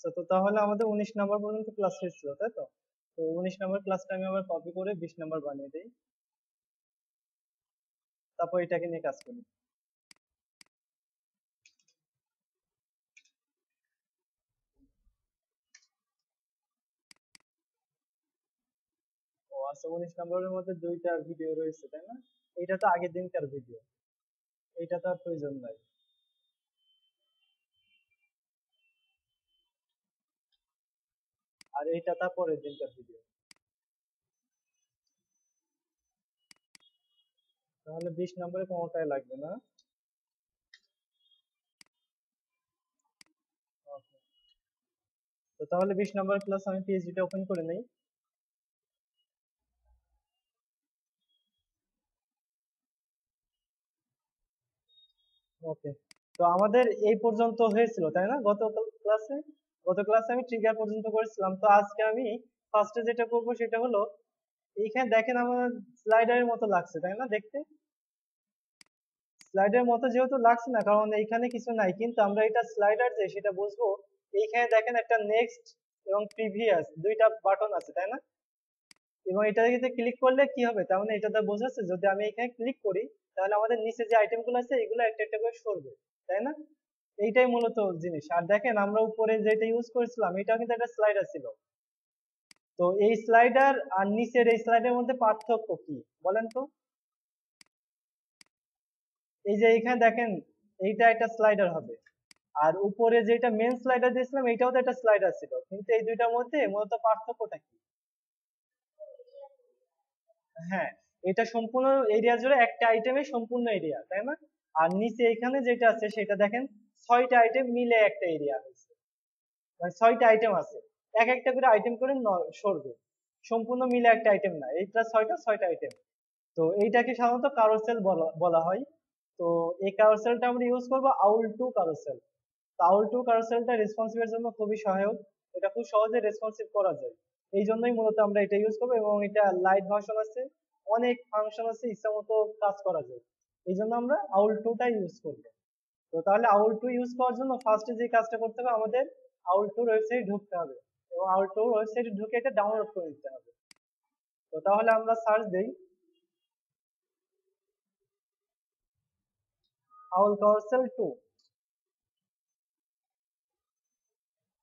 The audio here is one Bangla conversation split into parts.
আচ্ছা, তো তাহলে আমাদের 19 নাম্বার পর্যন্ত ক্লাস হয়েছিল, তাই তো? তো 19 নাম্বার ক্লাসটা আমি আবার কপি করে 20 নাম্বার বানিয়ে দিই, তারপর এটাকে নিয়ে কাজ করি। ও আচ্ছা, 19 নম্বরের মধ্যে দুইটা ভিডিও রয়েছে, তাই না? এটা তো আগের দিনকার ভিডিও, এটা তো আর প্রয়োজন নাই। আর এইটা তার পরের দিনকার ভিডিও। তাহলে 20 নম্বরে কোনোটাই লাগবে না। Okay. তো তাহলে 20 নম্বর ক্লাস আমি পিএইচডিটা ওপেন করে নেই। ওকে, তো আমাদের এই পর্যন্ত হয়েছিল, তাই না? ক্লাসে গত ক্লাসে আমি ট্রিগার পর্যন্ত করেছিলাম। তো আজকে আমি ফার্স্টে যেটা করব সেটা হলো, এইখানে দেখেন আমার স্লাইডারের মতো লাগছে, তাই না দেখতে? স্লাইডের মতো যেহেতু লাগছে না, কারণ এইখানে কিছু নাই, কিন্তু আমরা এটা স্লাইডার যে সেটা বুঝবো। এইখানে দেখেন একটা নেক্সট এবং প্রিভিয়াস দুইটা বাটন আছে, তাই না? এবং এটাতে ক্লিক করলে কি হবে, তার মানে এটাতে বোঝাচ্ছে যদি আমি এখানে ক্লিক করি, তাহলে আমাদের নিচে যে আইটেম গুলো আছে এগুলো একটা একটা করে সরবে, তাই না? এইটাই মূলত জিনিস। আর দেখেন আমরা উপরে যেটা ইউজ করেছিলাম এটাও কিন্তু একটা স্লাইডার ছিল। তো এই স্লাইডার আর নিচের এই স্লাইডের মধ্যে পার্থক্য কি বলেন তো? এই যে এখানে দেখেন, এইটা একটা স্লাইডার হবে, আর উপরে যেটা মেন স্লাইডার দিয়েছিলাম এটাও তো একটা স্লাইডার ছিল, কিন্তু এই দুইটার মধ্যে মূলত পার্থক্যটা কি? হ্যাঁ, এটা সম্পূর্ণ এরিয়া জুড়ে একটা আইটেমে সম্পূর্ণ এরিয়া, তাই না? আর নিচে এখানে যেটা আছে সেটা দেখেন, 6টা আইটেম মিলে একটা এরিয়া হয়েছে, মানে 6টা আইটেম আছে, এক একটা করে আইটেম করে সরবে, সম্পূর্ণ মিলে একটা আইটেম না, এইটা 6টা আইটেম। তো এইটাকে সাধারণত কারোসেল বলা বলা হয়। তো এই কারোসেলটা আমরা ইউজ করবো আউল টু কারোসেল। আউল টু কারোসেলটা রেসপন্সিভের জন্য খুবই সহায়ক, এটা খুব সহজে রেসপন্সিভ করা যায়। এই জন্যই মূলত আমরা এটা ইউজ করবো, এবং এটা লাইট ভার্সন আছে, অনেক ফাংশন আছে, ইচ্ছা মতো কাজ করা যায়। এই জন্য আমরা আউল টুটা ইউজ করবো। তো তাহলে আউল টু ইউজ করার জন্য ফার্স্টে যে কাজটা করতে হবে, আমাদের আউল টুর ওয়েবসাইটে ঢুকতে হবে, এবং আউল টুর ওয়েবসাইটে ঢুকে এটা ডাউনলোড করে নিতে হবে। তো তাহলে আমরা সার্চ দেই আউল কারোসেল 2,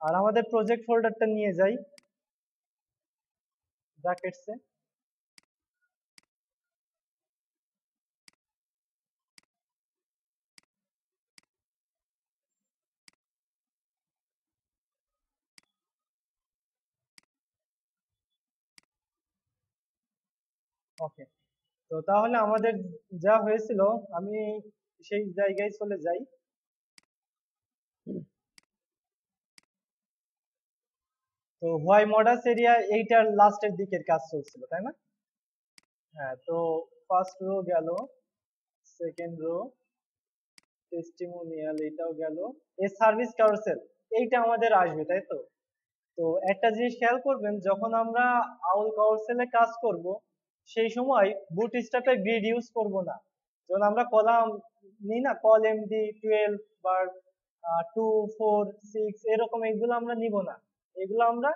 আর আমাদের প্রজেক্ট ফোল্ডারটা নিয়ে যাই ব্র্যাকেটসে। ওকে, তো তাহলে আমাদের যা হয়েছিল, আমি সেই জায়গায় চলে যাই। তো হোয়াই মডাস এরিয়া এইটার লাস্টের দিকের কাজ চলছিল, তাই না? হ্যাঁ, তো ফার্স্ট রো গেল, সেকেন্ড রো, টেস্টিমোনিয়াল এটাও গেল, এই সার্ভিস কারুসেল এইটা আমাদের আসবে, তাই তো? তো একটা জিনিস খেয়াল করবেন, যখন আমরা আউল কারুসেলে কাজ করব সেই সময় বুটস্ট্র্যাপে গ্রিড ইউজ করব না। যখন আমরা কলাম নিই না, কল এমডি 12 বা 2 4 6 এরকম, এগুলো আমরা নিব না। এগুলো আমরা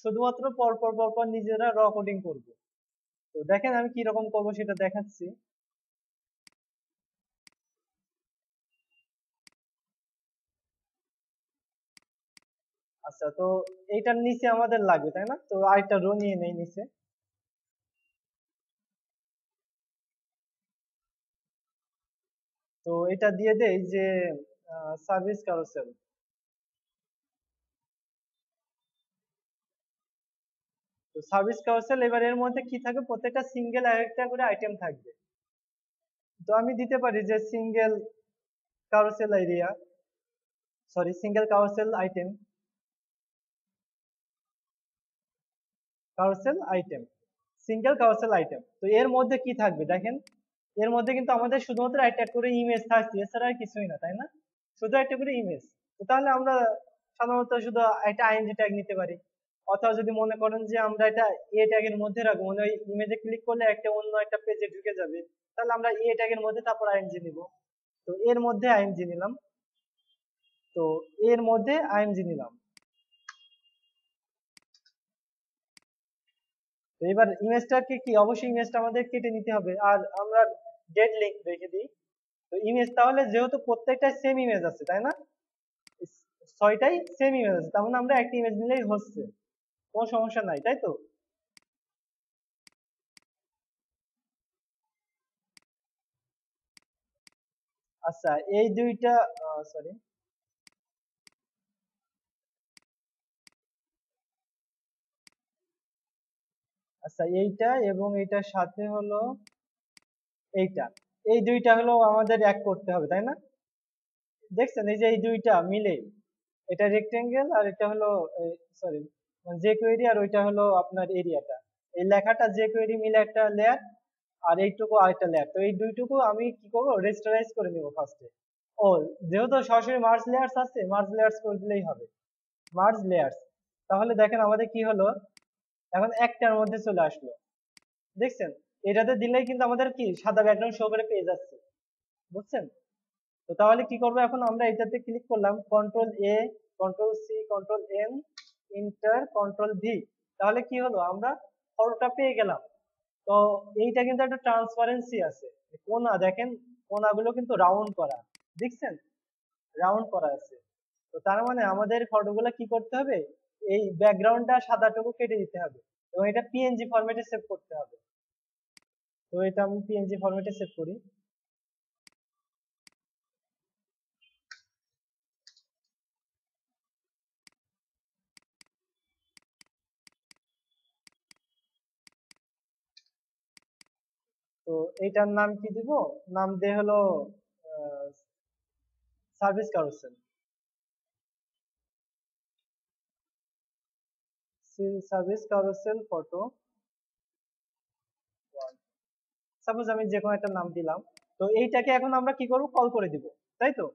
শুধুমাত্র পরপর পরপর নিজেরা র কোডিং করব। তো দেখেন আমি কি রকম করব সেটা দেখাচ্ছি। আচ্ছা, তো এইটার নিচে আমাদের লাগবে, তাই না? তো আরেকটা রো নিয়ে নেই নিচে। তো এটা দিয়ে দেই যে সার্ভিস কারুসেল। তো সার্ভিস কারুসেল, এবার এর মধ্যে কি থাকবে, প্রত্যেকটা সিঙ্গেল একটা করে আইটেম থাকবে। তো আমি দিতে পারি যে single carousel area, sorry single carousel item, carousel item, single carousel item. তো এর মধ্যে কি থাকবে দেখেন, এর মধ্যে কিন্তু আমাদের শুধুমাত্র একটা করে ইমেজ থাকছে, এছাড়া আর কিছুই না, তাই না? শুধু একটা করে ইমেজ। তো তাহলে আমরা সাধারণত শুধু একটা আইএনজি ট্যাগ নিতে পারি, অথবা যদি মনে করেন যে আমরা এটা এ ট্যাগের মধ্যে রাখবো, মানে ওই ইমেজে ক্লিক করলে একটা অন্য একটা পেজে ঢুকে যাবে, তাহলে আমরা এ ট্যাগের মধ্যে তারপর আইএনজি নিব। তো এর মধ্যে আইএনজি নিলাম, তো এর মধ্যে আইএনজি নিলাম। তো এবার ইমেজটাকে কি অবশ্যই ইমেজটা আমাদের কেটে নিতে হবে, আর আমরা ডেড লিংক রেখে দিই। তো ইমেজ তাহলে যেহেতু প্রত্যেকটা সেম ইমেজ আছে তাই না, ছয়টাই সেম ইমেজ আছে, তার মানে আমরা একটা ইমেজ নিলেই হচ্ছে, কোনো সমস্যা নাই, তাই তো? আচ্ছা এই দুইটা, সরি, আচ্ছা এইটা এবং এইটার সাথে হলো এইটা, এই দুইটা হলো আমাদের এক করতে হবে তাই না? দেখছেন এই যে এই দুইটা মিলে, এটা রেক্টেঙ্গেল আর এটা হলো, সরি, যে কোয়েরি আর ওইটা হলো আপনার এরিয়াটা, এই লেখাটা যে কোয়েরি মিলে একটা লেয়ার, আর এইটুকু আরেকটা লেয়ার। তো এই দুইটুকু আমি কি করবো, রেস্টারাইজ করে নিব ফার্স্টে। ও, যেহেতু সরাসরি মার্জ লেয়ার্স আছে, মার্জ লেয়ার্স করে দিলেই হবে, মার্জ লেয়ার্স। তাহলে দেখেন আমাদের কি হলো, এখন একটার মধ্যে চলে আসলো, দেখছেন? এটাতে দিলেই কিন্তু আমাদের কি সাদা ব্যাকগ্রাউন্ড শো করে পেয়ে যাচ্ছে, বুঝছেন? তো তাহলে কি করবো, এখন আমরা এটাতে ক্লিক করলাম, control A, control C, control N, enter, control V. তাহলে কি হলো, আমরা ফটোটা পেয়ে গেলাম। তো এইটা কিন্তু একটা ট্রান্সপারেন্সি আছে, কোনা দেখেন, কোনাগুলো কিন্তু রাউন্ড করা, দেখছেন? রাউন্ড করা আছে। তো তার মানে আমাদের ফটোগুলো কি করতে হবে, এই ব্যাকগ্রাউন্ডটা সাদাটুকু কেটে দিতে হবে এবং এটা পিএনজি ফরম্যাটে সেভ করতে হবে। তো এটা আমি পিএনজি ফরম্যাটে সেভ করি। তো এইটার নাম কি দিব, নাম দিয়ে হলো সার্ভিস কারোসেল, সার্ভিস কারোসেল ফটো, সাপোজ আমি যে কোনো একটা নাম দিলাম। তো এইটাকে এখন আমরা কি করব, কল করে দিব, তাই তো?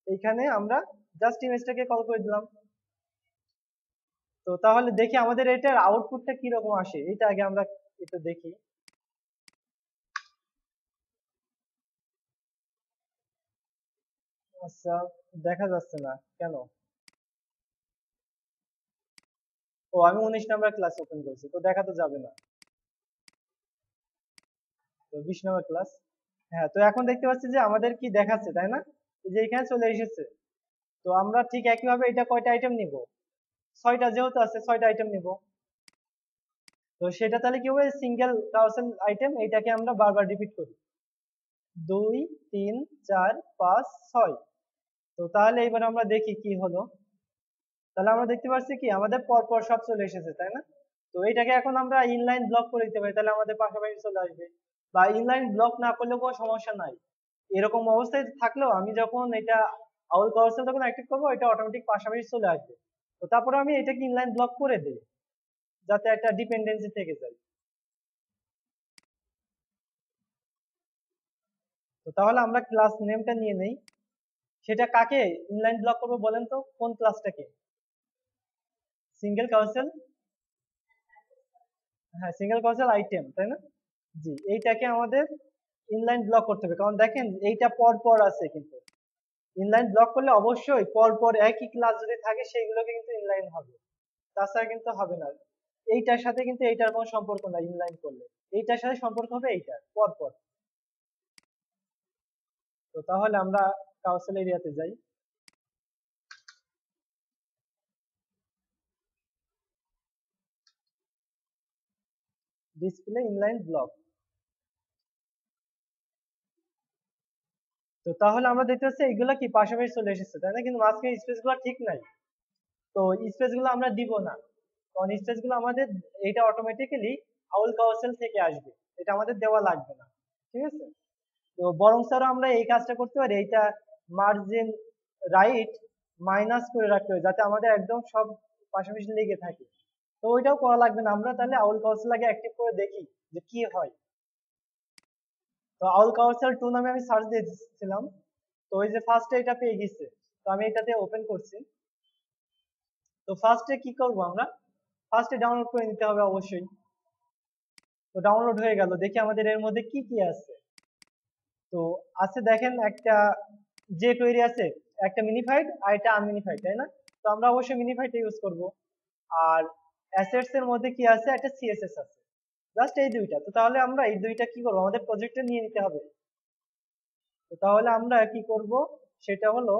এইখানে আমরা জাস্ট ইমেজটাকে কল করে দিলাম। তো তাহলে দেখি আমাদের এটার আউটপুটটা কি রকম আসে, এটা আগে আমরা একটু দেখি। আচ্ছা, দেখা যাচ্ছে না কেন? ও, আমি 19 নাম্বার ক্লাস ওপেন করেছি, তো দেখা তো যাবে না। তো 20 নাম্বার ক্লাস, হ্যাঁ। তো এখন দেখতে পাচ্ছি যে আমাদের কি দেখাচ্ছে তাই না, এই যে এখানে চলে এসেছে। তো আমরা ঠিক একইভাবে এটা কয়টা আইটেম নিব, ছয়টা যেহেতু আছে, ছয়টা আইটেম নিব। তো সেটা তাহলে কি হবে, সিঙ্গেল কাউসেল আইটেম, এটাকে আমরা বারবার রিপিট করি, 2 3 4 5 6। তো তাহলে এবার আমরা দেখি কি হলো। তাহলে আমরা দেখতে পাচ্ছি কি আমাদের পর পর সব চলে এসেছে তাই না? তো এটাকে এখন আমরা ইনলাইন ব্লক করে দিতে পারি, তাহলে আমাদের পাশাপাশি চলে আসবে। বা ইনলাইন ব্লক না করলেও কোনো সমস্যা নাই, এরকম অবস্থায় থাকলেও আমি যখন এটা আউল কার্সর যখন অ্যাক্টিভ করবো, এটা অটোমেটিক পাশাপাশি চলে আসবে। তো তারপরে আমি এটাকে ইনলাইন ব্লক করে দিই, যাতে একটা ডিপেন্ডেন্সি থেকে যায়। তো তাহলে আমরা ক্লাস নেমটা নিয়ে নেই, সেটা কাকে ইনলাইন ব্লক করবো বলেন তো, কোন ক্লাসটাকে? সিঙ্গেল কাউন্সিল, হ্যাঁ সিঙ্গেল কাউন্সিল আইটেম তাই না? জি, এইটাকে আমাদের ইনলাইন ব্লক করতে হবে, কারণ দেখেন এইটা পর পর আছে, কিন্তু ইনলাইন ব্লক করলে অবশ্যই পর পর একই ক্লাস যদি থাকে সেইগুলোকে কিন্তু ইনলাইন হবে, তাছাড়া কিন্তু হবে না। এইটার সাথে কিন্তু এইটার কোনো সম্পর্ক নাই, ইনলাইন করলে এইটার সাথে সম্পর্ক হবে এইটার পর পর। তো তাহলে আমরা কাউন্সিল এরিয়াতে যাই, ডিসপ্লে ইনলাইন ব্লক। তো তাহলে আমরা দেখতে পাচ্ছি এইগুলা কি পাশাপাশি চলে এসেছে তাই না, কিন্তু মাঝখানে স্পেস গুলো ঠিক নাই। তো স্পেস গুলো আমরা দিব না, কারণ স্পেস গুলো আমাদের এটা অটোমেটিক্যালি আউল কাউন্সিল থেকে আসবে, এটা আমাদের দেওয়া লাগবে না, ঠিক আছে? তো বরং স্যার আমরা এই কাজটা করতে পারি, এইটা মার্জিন রাইট মাইনাস করে রাখতে হবে, যাতে আমাদের একদম সব পাশাপাশি লেগে থাকে। তো ওইটাও করা লাগবে না, আমরা তাহলে আউল কাউন্সিল আগে অ্যাক্টিভ করে দেখি যে কি হয়। তো আউল কাউন্সিল 2 নামে আমি সার্চ দিয়েছিলাম, তো ওই যে ফার্স্টে এটা পেয়ে গেছে। তো আমি এটাতে ওপেন করছি। তো ফার্স্টে কি করব আমরা, ফার্স্টে ডাউনলোড করে নিতে হবে অবশ্যই। তো ডাউনলোড হয়ে গেল, দেখি আমাদের এর মধ্যে কি কি আছে। তো আছে দেখেন একটা যে কোয়েরি আছে, একটা মিনিফাইড আর একটা আনমিনিফাইড তাই না? তো আমরা অবশ্যই মিনিফাইডটা ইউজ করব। আর অ্যাসেটস এর মধ্যে কি আছে, একটা সিএসএস আছে, জাস্ট এই দুইটা। তো তাহলে আমরা এই দুইটা কি করবো, আমাদের প্রজেক্টে নিয়ে নিতে হবে। তো তাহলে আমরা কি করব, সেটা হলো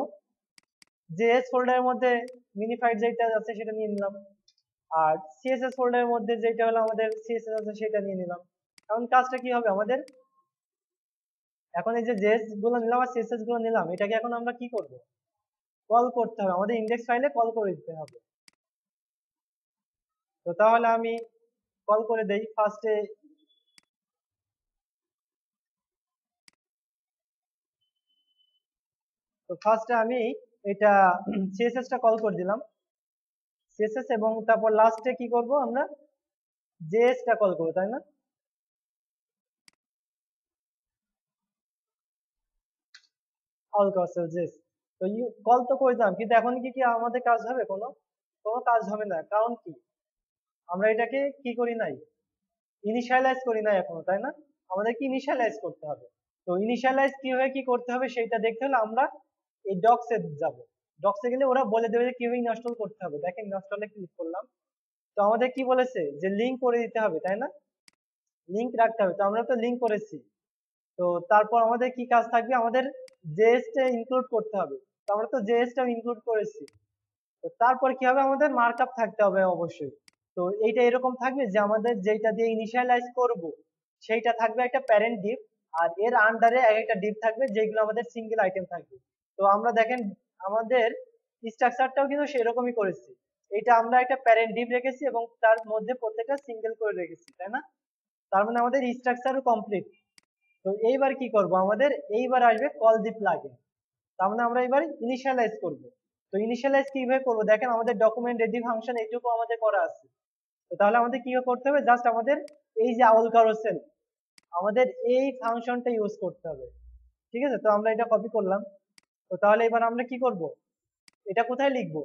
জেএস ফোল্ডারের মধ্যে মিনিফাইড যেটা আছে সেটা নিয়ে নিলাম, আর সিএসএস ফোল্ডারের মধ্যে যেটা হলো আমাদের সিএসএস আছে সেটা নিয়ে নিলাম। এখন কাজটা কি হবে আমাদের, এখন এই যে জেএস গুলো নিলাম আর সিএসএস গুলো নিলাম, এটাকে এখন আমরা কি করব, কল করতে হবে, আমাদের ইন্ডেক্স ফাইলে কল করে দিতে হবে। তো তাহলে আমি কল করে দেই ফার্স্টে। তো ফার্স্টে আমি এটা সিএসএস টা কল করে দিলাম, সিএসএস, এবং তারপর লাস্টে কি করব আমরা, জেএস টা কল করব, তাই না? All কাসেল JS. তো ইউ কল তো করে দিলাম, কিন্তু এখন কি কি আমাদের কাজ হবে, কোনো কোনো কাজ হবে না। কারণ কি, আমরা এটাকে কি করি নাই, ইনিশিয়ালাইজ করি নাই এখনো, তাই না? আমাদেরকে ইনিশিয়ালাইজ করতে হবে। তো ইনিশিয়ালাইজ কিভাবে কি করতে হবে সেটা দেখতে হলে আমরা এই ডক্সে যাব। ডক্সে গেলে ওরা বলে দেবে যে কিভাবে ইনস্টল করতে হবে। দেখেন ইনস্টলে ক্লিক করলাম, তো আমাদের কি বলেছে যে লিংক করে দিতে হবে, তাই না? লিংক রাখতে হবে, তো আমরা তো লিংক করেছি। তো তারপর আমাদের কি কাজ থাকবে, আমাদের জেএস টা ইনক্লুড করতে হবে। তো আমরা তো জেএস টা ইনক্লুড করেছি। তো তারপর কি হবে, আমাদের মার্কআপ থাকতে হবে অবশ্যই। তো এইটা এরকম থাকবে যে আমাদের যেটা দিয়ে ইনিশিয়ালাইজ করব সেইটা থাকবে একটা প্যারেন্ট ডিভ, আর এর আন্ডারে একটা ডিভ থাকবে যেগুলো আমাদের সিঙ্গেল আইটেম থাকবে। তো আমরা দেখেন আমাদের স্ট্রাকচারটাও কিন্তু সেরকমই করেছি। এটা আমরা একটা প্যারেন্ট ডিভ রেখেছি এবং তার মধ্যে প্রত্যেকটা সিঙ্গেল করে রেখেছি, তাই না? তার মানে আমাদের স্ট্রাকচারও কমপ্লিট। তো এইবার কি করব, আমাদের এইবার আসবে কল দি প্লাগইন। তার মানে আমরা এবার ইনিশিয়ালাইজ করব। তো ইনিশিয়ালাইজ কিভাবে করব, দেখেন আমাদের ডকুমেন্ট রেডি ফাংশন এইটুকু আমাদের করা আছে। তো তাহলে আমাদের কি করতে হবে, জাস্ট আমাদের এই যে আউল কারোসেল, আমাদের এই ফাংশনটা ইউজ করতে হবে। ঠিক আছে, তো আমরা এটা কপি করলাম। তো তাহলে এবার আমরা কি করব, এটা কোথায় লিখবো,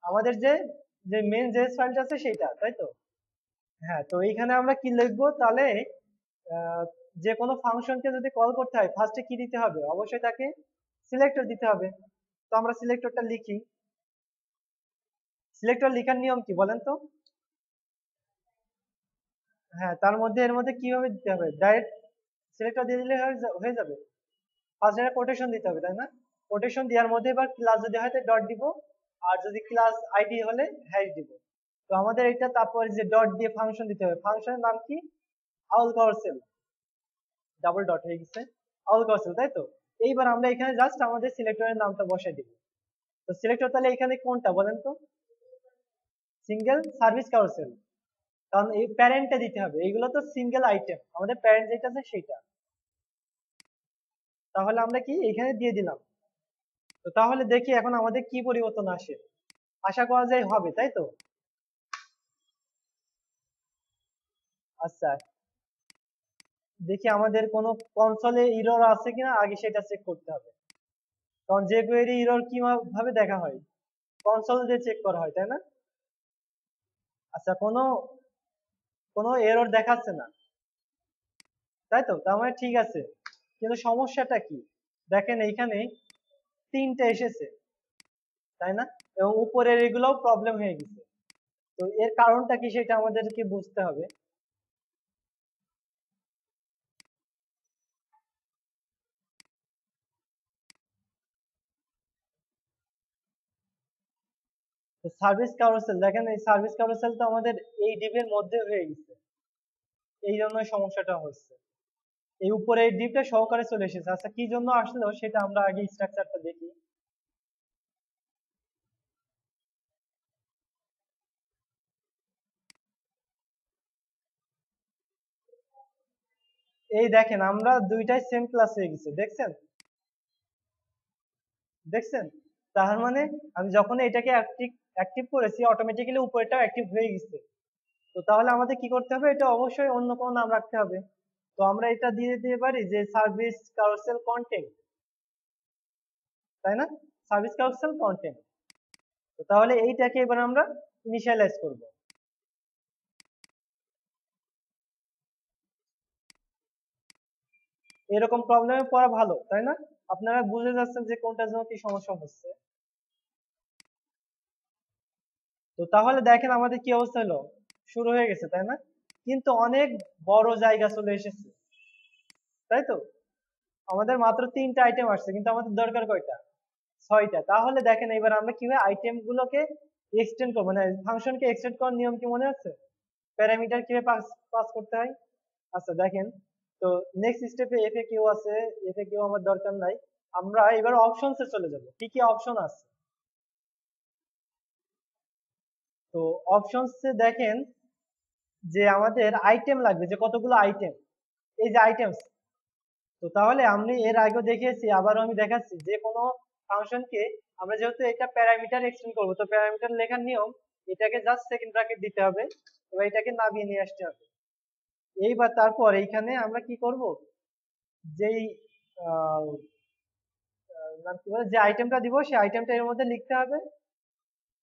আমাদের যে যে মেন জেএস ফাইলটা আছে সেটা, তাই তো? হ্যাঁ, তো এইখানে আমরা কি লিখবো তাহলে, আহ, যে কোনো ফাংশনকে যদি কল করতে হয় ফার্স্টে কি দিতে হবে, অবশ্যই তাকে সিলেক্টর দিতে হবে। তো আমরা সিলেক্টরটা লিখি। সিলেক্টর লেখার নিয়ম কি বলেন তো? হ্যাঁ, তার মধ্যে এর মধ্যে কিভাবে দিতে হবে, ডাইরেক্ট সিলেক্টর দিয়ে দিলে হয়ে যাবে? ফার্স্ট একটা কোটেশন দিতে হবে, তাই না? কোটেশন দেওয়ার মধ্যে এবার ক্লাস যদি হয় ডট দিব, আর যদি ক্লাস আইডি হলে হ্যাশ দিব। তো আমাদের এটা তারপর যে ডট দিয়ে ফাংশন দিতে হবে, ফাংশনের নাম কি, আউল কারসেল, ডাবল ডট হয়ে গেছে, আউল কারসেল, তাই তো? এইবার আমরা এখানে জাস্ট আমাদের সিলেক্টরের নামটা বসাই দিব। তো সিলেক্টর তাহলে এখানে কোনটা বলেন তো, সিঙ্গেল সার্ভিস কারসেল, কারণ এই প্যারেন্টটা দিতে হবে, এইগুলো তো সিঙ্গেল আইটেম, আমাদের প্যারেন্ট যেটা আছে সেটা। তাহলে আমরা কি এখানে দিয়ে দিলাম। তো তাহলে দেখি এখন আমাদের কি পরিবর্তন আসে, আশা করা যায় হবে, তাই তো? আচ্ছা, দেখি আমাদের কোনো কনসোলে এরর আছে কিনা আগে সেটা চেক করতে হবে। কারণ যে কোয়েরি এরর কিভাবে দেখা হয়, কনসোল দিয়ে চেক করা হয়, তাই না? আচ্ছা, কোনো কোনো এরর দেখাচ্ছে না, তাই তো? তার মানে ঠিক আছে। কিন্তু সমস্যাটা কি, দেখেন এইখানে তিনটে এসেছে, তাই না? এবং উপরের এগুলোও প্রবলেম হয়ে গেছে। তো এর কারণটা কি সেটা আমাদেরকে বুঝতে হবে। তো সার্ভিস কারুসেল, দেখেন এই সার্ভিস কারুসেল তো আমাদের এই ডিভের মধ্যে হয়ে গেছে, এই জন্যই সমস্যাটা হচ্ছে। এই উপরে এই ডিভটা সহকারে চলে এসেছে। আচ্ছা, কি জন্য আসলো সেটা আমরা আগে স্ট্রাকচারটা দেখি। এই দেখেন আমরা দুইটাই সেম ক্লাস হয়ে গেছে, দেখছেন? দেখছেন? তার মানে আমি যখন এটাকে অ্যাক্টিভ অ্যাক্টিভ করেছি অটোমেটিক্যালি উপরেটাও অ্যাক্টিভ হয়ে গেছে। তো তাহলে আমাদের কি করতে হবে, এটা অবশ্যই অন্য কোনো নাম রাখতে হবে। তো আমরা এটা দিয়ে দিতে পারি যে সার্ভিস কারুসেল কন্টেন্ট, তাই না? Service carousel content. তো তাহলে এইটাকে এবার আমরা ইনিশিয়ালাইজ করব। এরকম প্রবলেমে পড়া ভালো, তাই না? আপনারা বুঝে যাচ্ছেন যে কোনটার জন্য কি সমস্যা হচ্ছে। তো তাহলে দেখেন আমাদের কি অবস্থা হলো, শুরু হয়ে গেছে তাই না, কিন্তু অনেক বড় জায়গা চলে এসেছে, তাই তো। আমাদের মাত্র 3টা আইটেম আসছে, কিন্তু আমাদের দরকার কয়টা, 6টা। তাহলে দেখেন এবার আমরা কিভাবে আইটেম গুলোকে এক্সটেন্ড করবো, মানে ফাংশনকে এক্সটেন্ড করার নিয়ম কি মনে আছে, প্যারামিটার কিভাবে পাস পাস করতে হয়। আচ্ছা দেখেন, তো নেক্সট স্টেপে এফ এ কিউ আছে, এফ এ কিউ আমার দরকার নাই। আমরা এবার অপশনসে চলে যাব, কি কি অপশন আছে। তো অপশনসে দেখেন যে আমাদের আইটেম লাগবে, যে কতগুলো আইটেম, এই যে আইটেমস। তো তাহলে আমি এর আগেও দেখিয়েছি, আবারও আমি দেখাচ্ছি, যে কোনো ফাংশনকে আমরা যেহেতু এটা প্যারামিটার এক্সটেন্ড করবো, তো প্যারামিটার লেখার নিয়ম, এটাকে জাস্ট সেকেন্ড ব্র্যাকেট দিতে হবে, এবার এটাকে নামিয়ে নিয়ে আসতে হবে। এইবার তারপর এইখানে আমরা কি করব, যেই আহ, নাম কি বলে, যে আইটেমটা দিব সেই আইটেমটা এর মধ্যে লিখতে হবে,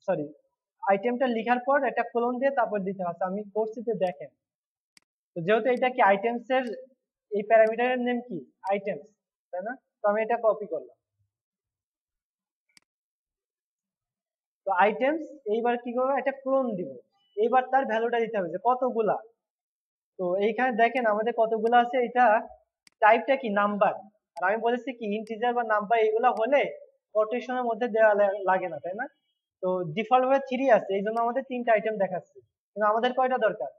সরি, আইটেমটা লিখার পর একটা কোলন দিয়ে তারপর দিতে হবে। আমি করছি, তো দেখেন। তো যেহেতু এটা কি আইটেমস এর, এই প্যারামিটারের নেম কি আইটেমস, তাই না, তো আমি এটা কপি করলাম। তো আইটেমস, এইবার কি করবো, একটা ক্লোন দিব। এইবার তার ভ্যালুটা দিতে হবে যে কতগুলা। তো এইখানে দেখেন আমাদের কতগুলা আছে, এটা টাইপটা কি নাম্বার, আর আমি বলেছি কি ইন্টিজার বা নাম্বার এগুলা হলে কোটেশনের মধ্যে দেওয়া লাগে না, তাই না। তো ডিফল্ট ভাবে 3 আছে, এই জন্য আমাদের 3টা আইটেম দেখাচ্ছে, কিন্তু আমাদের কয়টা দরকার,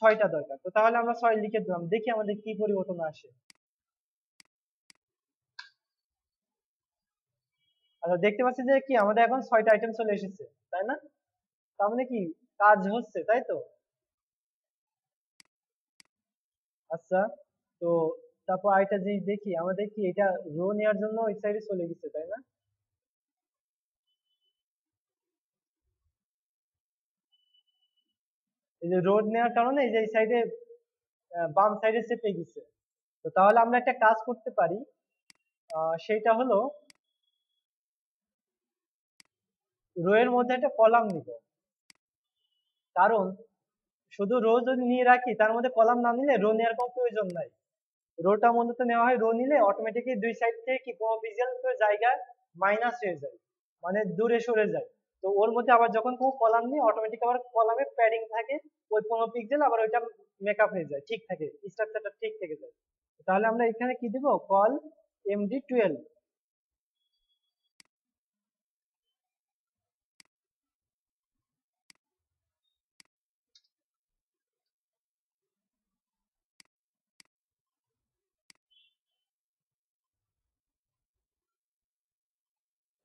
6টা দরকার। তো তাহলে আমরা 6 লিখে দিলাম, দেখি আমাদের কি পরিবর্তন আসে। আচ্ছা দেখতে পাচ্ছি যে কি আমাদের এখন 6টা আইটেম চলে এসেছে, তাই না। তার মানে কি কাজ হচ্ছে, তাই তো। আচ্ছা, তো তারপর আরেকটা জিনিস দেখি, আমাদের কি এটা রো নেওয়ার জন্য ওই সাইডে চলে গেছে, তাই না। এই যে রোড নেওয়ার কারণে এই যে এই সাইডে বাম সাইডে চেপে গেছে। তো তাহলে আমরা একটা কাজ করতে পারি, সেইটা হলো রো এর মধ্যে একটা কলাম নিব। কারণ শুধু রো যদি নিয়ে রাখি, তার মধ্যে কলাম না নিলে রো নেওয়ার কোনো প্রয়োজন নাই। রোটা মূলত নেওয়া হয়, রো নিলে অটোমেটিকলি দুই সাইড থেকে কি কোনো পিক্সেল জায়গা মাইনাস হয়ে যায়, মানে দূরে সরে যায়। তো ওর মধ্যে আবার যখন কোনো কলাম নিয়ে অটোমেটিক আবার কলামে প্যাডিং থাকে, ওই 15 পিক্সেল আবার ওইটা মেকআপ হয়ে যায়, ঠিক থাকে, স্ট্রাকচারটা ঠিক থেকে যায়। তাহলে আমরা এখানে কি দিব, কল MD12।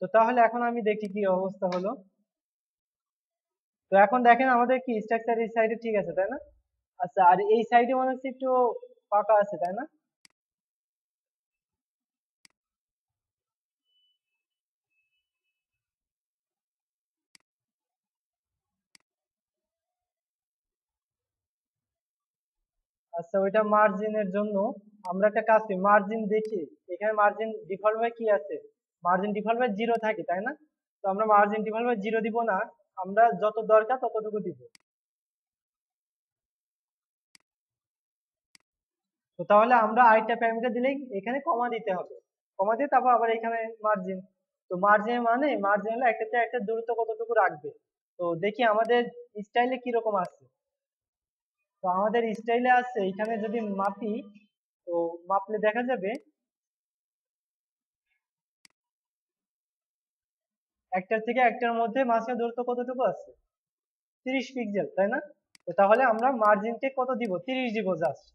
তো তাহলে এখন আমি দেখি কি অবস্থা হলো। তো এখন দেখেন আমাদের কি স্ট্রাকচার এই সাইডে ঠিক আছে, তাই না। আচ্ছা, আর এই সাইডে মনে হচ্ছে একটু ফাঁকা আছে, তাই না। আচ্ছা, ওইটা মার্জিনের জন্য আমরা একটা কাজ করি, মার্জিন দেখি, এখানে মার্জিন ডিফল্ট ভাবে কি আছে, মার্জিন ডিফল্ট ভাবে 0 থাকে, তাই না। তো আমরা মার্জিন ডিফল্ট ভাবে 0 দিব না, আমরা যত দরকার ততটুকু দিব। তো তাহলে আমরা আরেকটা প্যারামিটার দিলেই এখানে কমা দিতে হবে, কমা দিয়ে তারপর আবার এখানে মার্জিন। তো মার্জিন মানে মার্জিন হলো একটা থেকে একটা দূরত্ব কতটুকু রাখবে। তো দেখি আমাদের স্টাইলে কিরকম আছে। তো আমাদের স্টাইলে আছে, এখানে যদি মাপি, তো মাপলে দেখা যাবে একটার থেকে একটার মধ্যে মাঝখানে দূরত্ব কতটুকু আছে, 30 পিক্সেল, তাই না। তো তাহলে আমরা মার্জিনকে কত দিব, 30 দিব জাস্ট।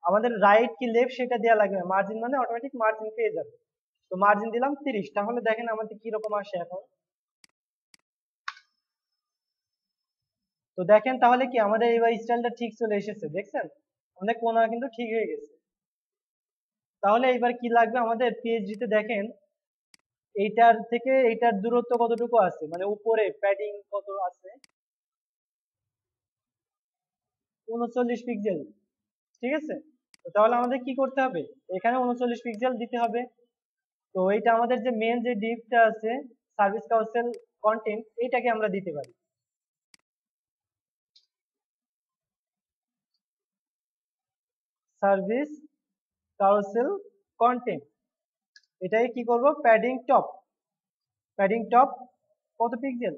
আমাদের রাইট কি লেফট সেটা দেওয়া লাগবে না, মার্জিন মানে অটোমেটিক মার্জিন পেয়ে যাবে। তো মার্জিন দিলাম 30। তাহলে দেখেন আমাদের কি রকম আসে এখন। তো দেখেন তাহলে কি আমাদের এবার স্টাইলটা ঠিক চলে এসেছে, দেখছেন আমাদের কোণা কিন্তু ঠিক হয়ে গেছে। তাহলে এবার কি লাগবে আমাদের পিএইচডি তে, দেখেন এইটার থেকে এইটার দূরত্ব কতটুকু আছে, মানে উপরে প্যাডিং কত আছে, 39 পিক্সেল, ঠিক আছে। তো তাহলে আমাদের কি করতে হবে, এখানে 39 পিক্সেল দিতে হবে। তো এইটা আমাদের যে মেন যে ডিপটা আছে, সার্ভিস কাউন্সিল কন্টেন্ট, এইটাকে আমরা দিতে পারি। সার্ভিস কাউন্সিল কন্টেন্ট, এটাকে কি করব, প্যাডিং টপ, প্যাডিং টপ কত পিক্সেল,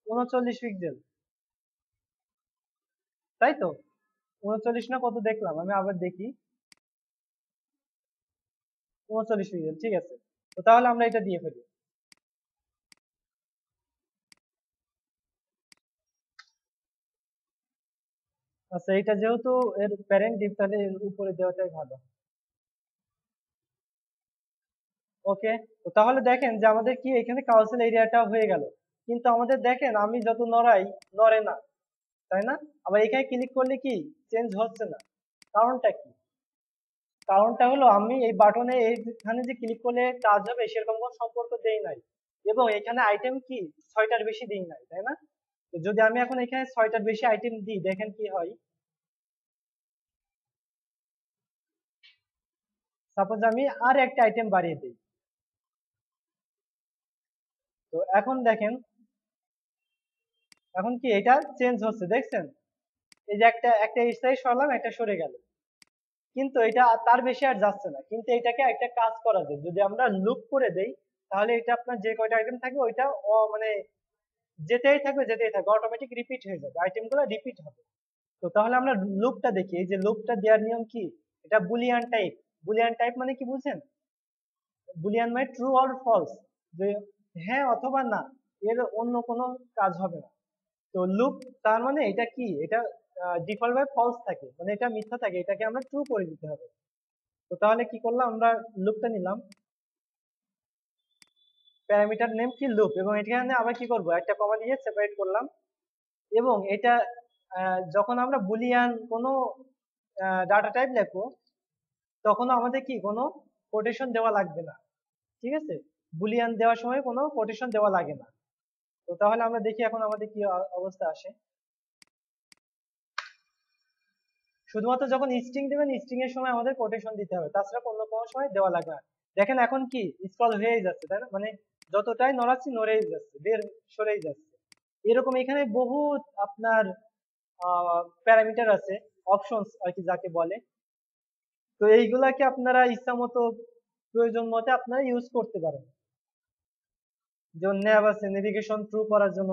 39 পিক্সেল, তাই তো? 39 না কত দেখলাম, আমি আবার দেখি। 39 পিক্সেল, ঠিক আছে। তো তাহলে আমরা এটা দিয়ে ফেলি। আচ্ছা, এটা যেহেতু এর প্যারেন্ট ডিভ, তাহলে এর উপরে দেওয়াটাই ভালো। ওকে, তো তাহলে দেখেন যে আমাদের কি এখানে কাউন্সিল এরিয়াটা হয়ে গেল, কিন্তু আমাদের দেখেন আমি যত নড়াই, নড়ে না, তাই না? আবার এখানে ক্লিক করলে কি চেঞ্জ হচ্ছে না, কারণটা কি? কারণটা হলো আমি এই বাটনে এইখানে যে ক্লিক করলে কাজ হবে সেরকম কোনো সম্পর্ক দেই নাই, এবং এখানে আইটেম কি 6টার বেশি দিই নাই, তাই না? তো যদি আমি এখন এখানে 6টার বেশি আইটেম দিই, দেখেন কি হয়। সাপোজ আমি আর একটা আইটেম বাড়িয়ে দিই, তো এখন দেখেন, এখন কি এটা চেঞ্জ হচ্ছে, দেখছেন? এই যে একটা একটা স্থায়ী সরলাম, একটা সরে গেল, কিন্তু এটা তার বেশি আর যাচ্ছে না। কিন্তু এটাকে একটা কাজ করা যায়, যদি আমরা লুপ করে দেই, তাহলে এটা আপনার যে কয়টা আইটেম থাকবে ওইটা মানে যেতেই থাকবে, যেতেই থাকবে, অটোমেটিক রিপিট হয়ে যাবে, আইটেম গুলো রিপিট হবে। তো তাহলে আমরা লুপটা দেখি, এই যে লুপটা দেওয়ার নিয়ম কি, এটা বুলিয়ান টাইপ। বুলিয়ান টাইপ মানে কি বুঝছেন? বুলিয়ান মানে ট্রু অর ফলস, যে হ্যাঁ অথবা না, এর অন্য কোনো কাজ হবে না। তো লুপ তার মানে এটা কি, এটা ডিফল্ট ভাবে ফলস থাকে, মানে এটা মিথ্যা থাকে, এটাকে আমরা ট্রু করে দিতে হবে। তো তাহলে কি করলাম, আমরা লুপটা নিলাম, প্যারামিটার নেম কি লুপ, এবং এখানে আবার কি করব, একটা কমা দিয়ে সেপারেট করলাম। এবং এটা যখন আমরা বুলিয়ান কোনো ডাটা টাইপ লিখবো, তখন আমাদের কি কোনো কোটেশন দেওয়া লাগবে না, ঠিক আছে? বুলিয়ান দেওয়ার সময় কোনো কোটেশন দেওয়া লাগে না। তো তাহলে আমরা দেখি এখন আমাদের কি অবস্থা আসে। শুধুমাত্র যখন স্ট্রিং দেবেন, স্ট্রিং এর সময় আমাদের কোটেশন দিতে হবে, তাছাড়া কোনো কোনো সময় দেওয়া লাগবে না। দেখেন এখন কি স্ক্রল হয়েই যাচ্ছে, তাই না? মানে যতটাই নড়াচ্ছি নড়েই যাচ্ছে, বের সরেই যাচ্ছে। এরকম এখানে বহুত আপনার প্যারামিটার আছে, অপশনস আর কি যাকে বলে। তো এইগুলাকে আপনারা ইচ্ছা মতো প্রয়োজন মতে আপনারা ইউজ করতে পারেন। যেমন ন্যাব আছে নেভিগেশন ট্রু করার জন্য,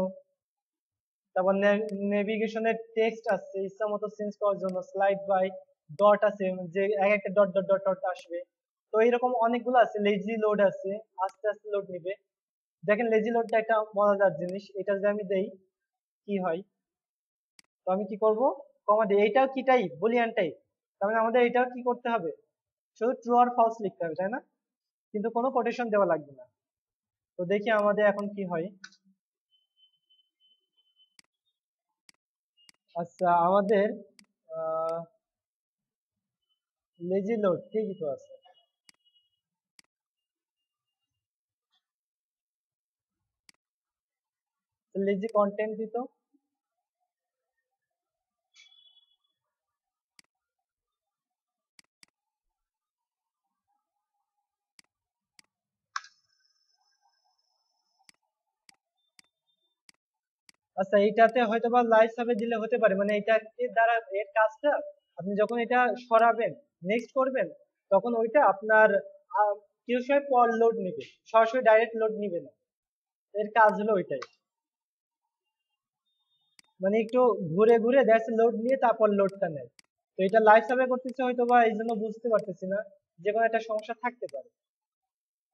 তারপর নেভিগেশনের টেক্সট আছে ইচ্ছা মতো চেঞ্জ করার জন্য, স্লাইড বাই ডট আছে, যে এক একটা ডট ডট ডট ডট আসবে। তো এইরকম অনেকগুলো আছে, লেজি লোড আছে, আস্তে আস্তে লোড নিবে। দেখেন লেজি লোডটা একটা মজাদার জিনিস, এটা যদি আমি দেই কি হয়। তো আমি কি করব, কমা দিই, এইটাও কি টাইপ, বুলিয়ান টাইপ, তার মানে আমাদের এটাও কি করতে হবে, শুধু ট্রু আর ফলস লিখতে হবে, তাই না? কিন্তু কোনো কোটেশন দেওয়া লাগবে না। তো দেখি আমাদের এখন কি হয়। আচ্ছা, আমাদের লেজি লোড ঠিকই তো আছে। লেজি কন্টেন্ট দিত। আচ্ছা, এইটাতে হয়তো বা লাইভ সাবে দিলে হতে পারে, মানে এটা এর দ্বারা এর কাজটা, আপনি যখন এটা সরাবেন, নেক্সট করবেন, তখন ওইটা আপনার কিছু সময় পর লোড নিবে, সরাসরি ডাইরেক্ট লোড নিবে না। এর কাজ হলো ওইটাই, মানে একটু ঘুরে ঘুরে দ্যাটস লোড নিয়ে তারপর লোডটা নেয়। তো এটা লাইভ সাবে করতেছে হয়তো বা এই জন্য বুঝতে পারতেছি না, যে কোনো একটা সমস্যা থাকতে পারে।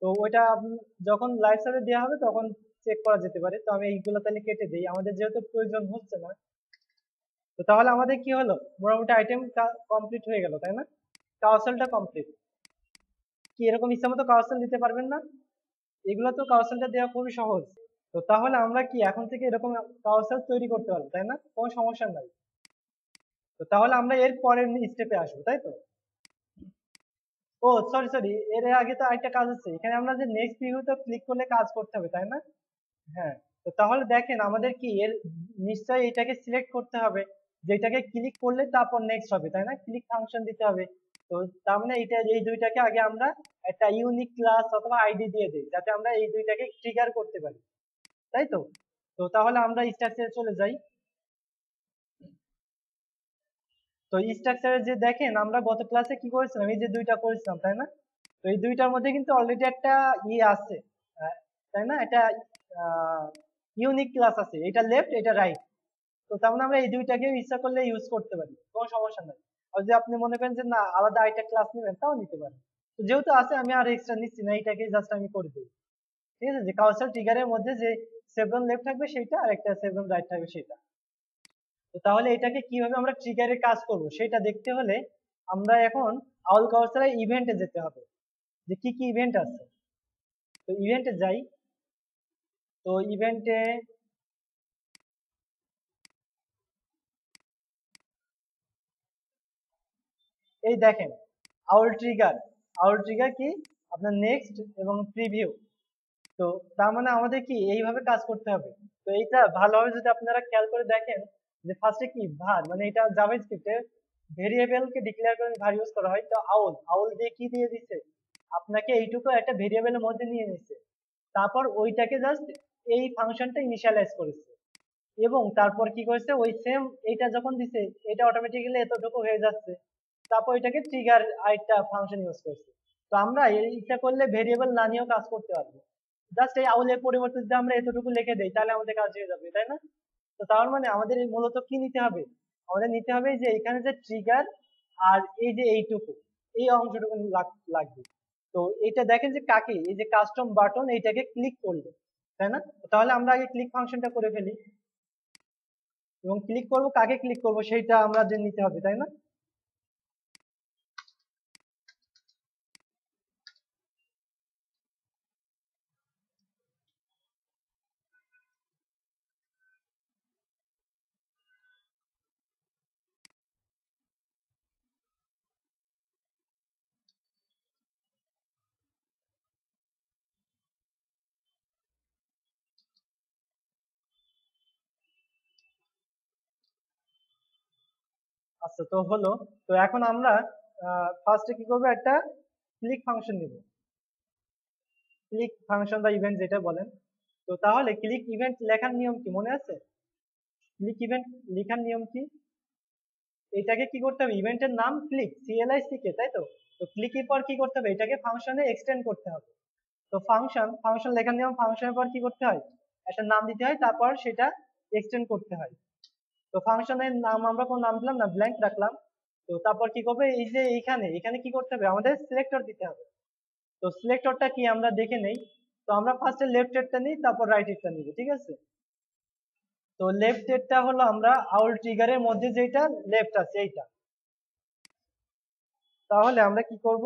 তো ওইটা যখন লাইভ সাবে দেওয়া হবে তখন চেক করা যেতে পারে। তো আমি এইগুলো তাহলে কেটে দিই, আমাদের যেহেতু প্রয়োজন হচ্ছে না। তো তাহলে আমাদের কি হলো, মোটামুটি আইটেম কমপ্লিট হয়ে গেল, তাই না? কাউসেলটা কমপ্লিট। কি এরকম ইচ্ছা মতো কাউসেল দিতে পারবেন না? এগুলো তো কাউসেলটা দেওয়া খুবই সহজ। তো তাহলে আমরা কি এখন থেকে এরকম কাউসেল তৈরি করতে পারবো, তাই না? কোনো সমস্যা নাই। তো তাহলে আমরা এর পরের স্টেপে আসবো, তাই তো? ও সরি সরি, এর আগে তো আরেকটা কাজ আছে, এখানে আমরা যে নেক্সট ভিউতে ক্লিক করলে কাজ করতে হবে, তাই না? হ্যাঁ। তো তাহলে দেখেন আমাদের কি এর নিশ্চয়ই এটাকে সিলেক্ট করতে হবে, যেটাকে ক্লিক করলে তারপর নেক্সট হবে, তাই না? ক্লিক ফাংশন দিতে হবে। তো তার মানে এটা, এই দুইটাকে আগে আমরা একটা ইউনিক ক্লাস অথবা আইডি দিয়ে দিই, যাতে আমরা এই দুইটাকে ট্রিগার করতে পারি, তাই তো? তো তাহলে আমরা স্ট্রাকচারে চলে যাই। তো স্ট্রাকচারে যে দেখেন আমরা গত ক্লাসে কি করেছিলাম, এই যে দুইটা করেছিলাম, তাই না? তো এই দুইটার মধ্যে কিন্তু অলরেডি একটা ইয়ে আছে, আহ, তাই না? এটা ইউনিক ক্লাস আছে, এটা লেফট এটা রাইট। তো তার মানে আমরা এই দুইটাকে ইচ্ছা করলে ইউজ করতে পারি, কোনো সমস্যা নাই। আর যদি আপনি মনে করেন যে না আলাদা আরেকটা ক্লাস নেবেন তাও নিতে পারেন। তো যেহেতু আছে আমি আর এক্সট্রা নিচ্ছি না, এটাকে জাস্ট আমি করে দিই। ঠিক আছে, যে কাউসার ট্রিগারের মধ্যে যে সেভরন লেফট থাকবে সেটা আর একটা সেভরন রাইট থাকবে সেটা। তো তাহলে এটাকে কিভাবে আমরা ট্রিগারে কাজ করব সেটা দেখতে হলে আমরা এখন আউল কাউসারের ইভেন্টে যেতে হবে, যে কি কি ইভেন্ট আছে। তো ইভেন্টে যাই। তো ইভেন্টে এই দেখেন আউল ট্রিগার। আউল ট্রিগার কি আপনার নেক্সট এবং প্রিভিউ। তো তার মানে আমাদের কি এইভাবে কাজ করতে হবে। তো এইটা ভালোভাবে যদি আপনারা খেয়াল করে দেখেন যে ফার্স্টে কি var, মানে এটা জাভাস্ক্রিপ্টে ভেরিয়েবলকে ডিক্লেয়ার করে var ইউজ করা হয়। তো আউল আউল দিয়ে কি দিয়ে দিচ্ছে আপনাকে এইটুকু একটা ভেরিয়েবলের মধ্যে নিয়ে নিচ্ছে, তারপর ওইটাকে জাস্ট এই ফাংশনটা ইনিশিয়ালাইজ করেছে এবং তারপর কি করেছে ওই সেম এটা যখন দিছে এটা অটোমেটিক্যালি এতটুকু হয়ে যাচ্ছে, তারপর এটাকে ট্রিগার আরেকটা ফাংশন ইউজ করছে। তো আমরা এইটা করলে ভেরিয়েবল না নিয়েও কাজ করতে পারবো, জাস্ট এই আউলের পরিবর্তে যদি আমরা এতটুকু লিখে দেই তাহলে আমাদের কাজ হয়ে যাবে, তাই না? তো তার মানে আমাদের এই মূলত কি নিতে হবে, আমাদের নিতে হবে যে এখানে যে ট্রিগার আর এই যে এইটুকু এই অংশটুকু লাগবে। তো এটা দেখেন যে কাকে এই যে কাস্টম বাটন এইটাকে ক্লিক করলে, তাই না? তাহলে আমরা আগে ক্লিক ফাংশনটা করে ফেলি এবং ক্লিক করব, কাকে ক্লিক করব সেইটা আমরা যে নিতে হবে, তাই না? আচ্ছা, তো হলো। তো এখন আমরা ফার্স্টে কি করবো, একটা ক্লিক ফাংশন নিব, ক্লিক ফাংশন বা ইভেন্ট যেটা বলেন। তো তাহলে ক্লিক ইভেন্ট লেখার নিয়ম কি মনে আছে? ক্লিক ইভেন্ট লেখার নিয়ম কি, এটাকে কি করতে হবে, ইভেন্টের নাম ক্লিক CLICK, তাই তো? তো ক্লিকের পর কি করতে হবে, এটাকে ফাংশনে এক্সটেন্ড করতে হবে। তো ফাংশন ফাংশন লেখার নিয়ম, ফাংশনের পর কি করতে হয়, একটা নাম দিতে হয়, তারপর সেটা এক্সটেন্ড করতে হয়। তো ফাংশনের নাম আমরা কোন নাম দিলাম না, ব্ল্যাঙ্ক রাখলাম। তো তারপর কি করবে, এই যে এইখানে এখানে কি করতে হবে, আমাদের সিলেক্টর দিতে হবে। তো সিলেক্টরটা কি আমরা দেখে নেই। তো আমরা ফার্স্টে লেফট এরটা নিই, তারপর রাইট এরটা নিব, ঠিক আছে? তো লেফট এরটা হলো আমরা আউল ট্রিগারের মধ্যে যেটা লেফট আছে এইটা। তাহলে আমরা কি করব,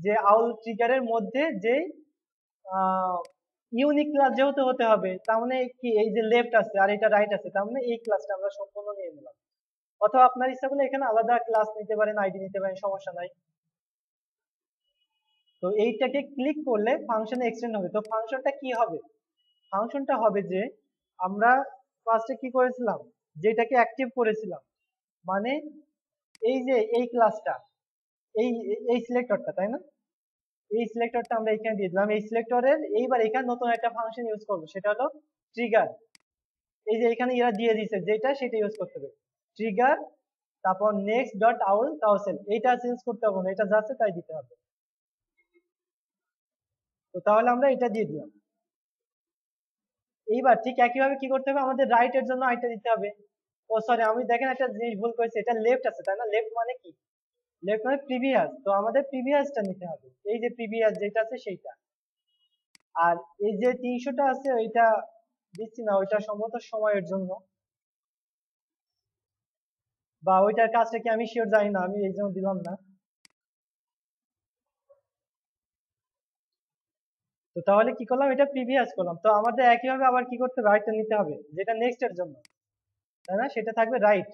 যে আউল ট্রিগারের মধ্যে যে ইউনিক ক্লাস যেহেতু হতে হবে, তার মানে কি এই যে লেফট আছে আর এটা রাইট আছে, তার মানে এই ক্লাসটা আমরা সম্পূর্ণ নিয়ে নিলাম। অথবা আপনার ইচ্ছা করলে এখানে আলাদা ক্লাস নিতে পারেন, আইডি নিতে পারেন, সমস্যা নাই। তো এইটাকে ক্লিক করলে ফাংশনে এক্সটেন্ড হবে। তো ফাংশনটা কি হবে, ফাংশনটা হবে যে আমরা ফার্স্টে কি করেছিলাম, যেটাকে অ্যাক্টিভ করেছিলাম, মানে এই যে এই ক্লাসটা, এই এই সিলেক্টরটা, তাই না? এই সিলেক্টরটা আমরা এখানে দিয়ে দিলাম। এই সিলেক্টরের এইবার এখানে নতুন একটা ফাংশন ইউজ করবো, সেটা হলো ট্রিগার। এই যে এখানে এরা দিয়ে দিছে যেটা, সেটা ইউজ করতে হবে, ট্রিগার। তারপর নেক্সট ডট আউল কাউসেল, এইটা চেঞ্জ করতে হবে না, এটা যাচ্ছে তাই দিতে হবে। তো তাহলে আমরা এটা দিয়ে দিলাম। এইবার ঠিক একইভাবে কি করতে হবে, আমাদের রাইট এর জন্য আইটা দিতে হবে। ও সরি, আমি দেখেন একটা জিনিস ভুল করেছি, এটা লেফট আছে, তাই না? লেফট মানে কি, লেফট মানে প্রিভিয়াস, তো আমাদের প্রিভিয়াসটা নিতে হবে, এই যে প্রিভিয়াস যেটা আছে সেইটা। আর এই যে 300টা আছে ওইটা দিচ্ছি না, ওইটা সম্ভবত সময়ের জন্য, বা ওইটার কাজটা কি আমি শিওর জানি না, আমি এই জন্য দিলাম না। তো তাহলে কি করলাম, এটা প্রিভিয়াস করলাম। তো আমাদের একইভাবে আবার কি করতে হবে, রাইটটা নিতে হবে যেটা নেক্সট এর জন্য, তাই না? সেটা থাকবে রাইট,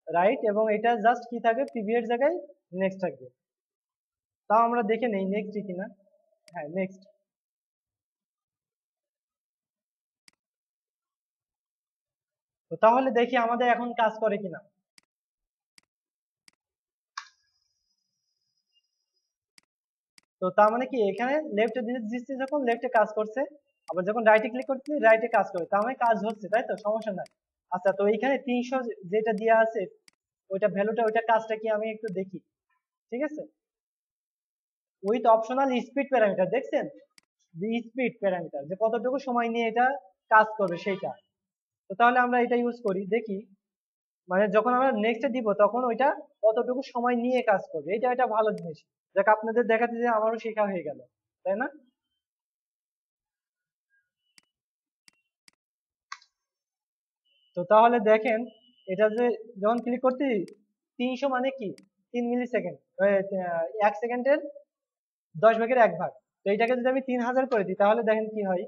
রাইট, এবং এটা জাস্ট কি থাকবে, প্রিভিয়াস জায়গায় নেক্সট থাকবে। তাও আমরা দেখে নেই নেক্সট কিনা। হ্যাঁ, নেক্সট। তো তাহলে দেখি আমাদের এখন কাজ করে কিনা। তো তার মানে কি এখানে লেফটে দিচ্ছি যখন লেফটে কাজ করছে, আবার যখন রাইটে ক্লিক করছি রাইটে কাজ করে, তার মানে কাজ হচ্ছে, তাই তো? সমস্যা নাই। আচ্ছা, তো এইখানে 300 যেটা দেওয়া আছে ওইটা ভ্যালুটা, ওইটা কাজটা কি আমি একটু দেখি, ঠিক আছে? উইথ অপশনাল স্পিড প্যারামিটার, দেখছেন যে স্পিড প্যারামিটার, যে কতটুকু সময় নিয়ে এটা কাজ করবে সেইটা। তো তাহলে আমরা এটা ইউজ করি, দেখি মানে যখন আমরা নেক্সটে দিব তখন ওইটা কতটুকু সময় নিয়ে কাজ করবে। এটা একটা ভালো জিনিস, যাকে আপনাদের দেখাতে যে আমারও শেখা হয়ে গেল, তাই না? তো তাহলে দেখেন এটা যে যখন ক্লিক করতে 300 মানে কি 3 মিলি সেকেন্ড, 1 সেকেন্ডের 10 ভাগের 1 ভাগ। তো এটাকে যদি আমি 3000 করে দিই তাহলে দেখেন কি হয়,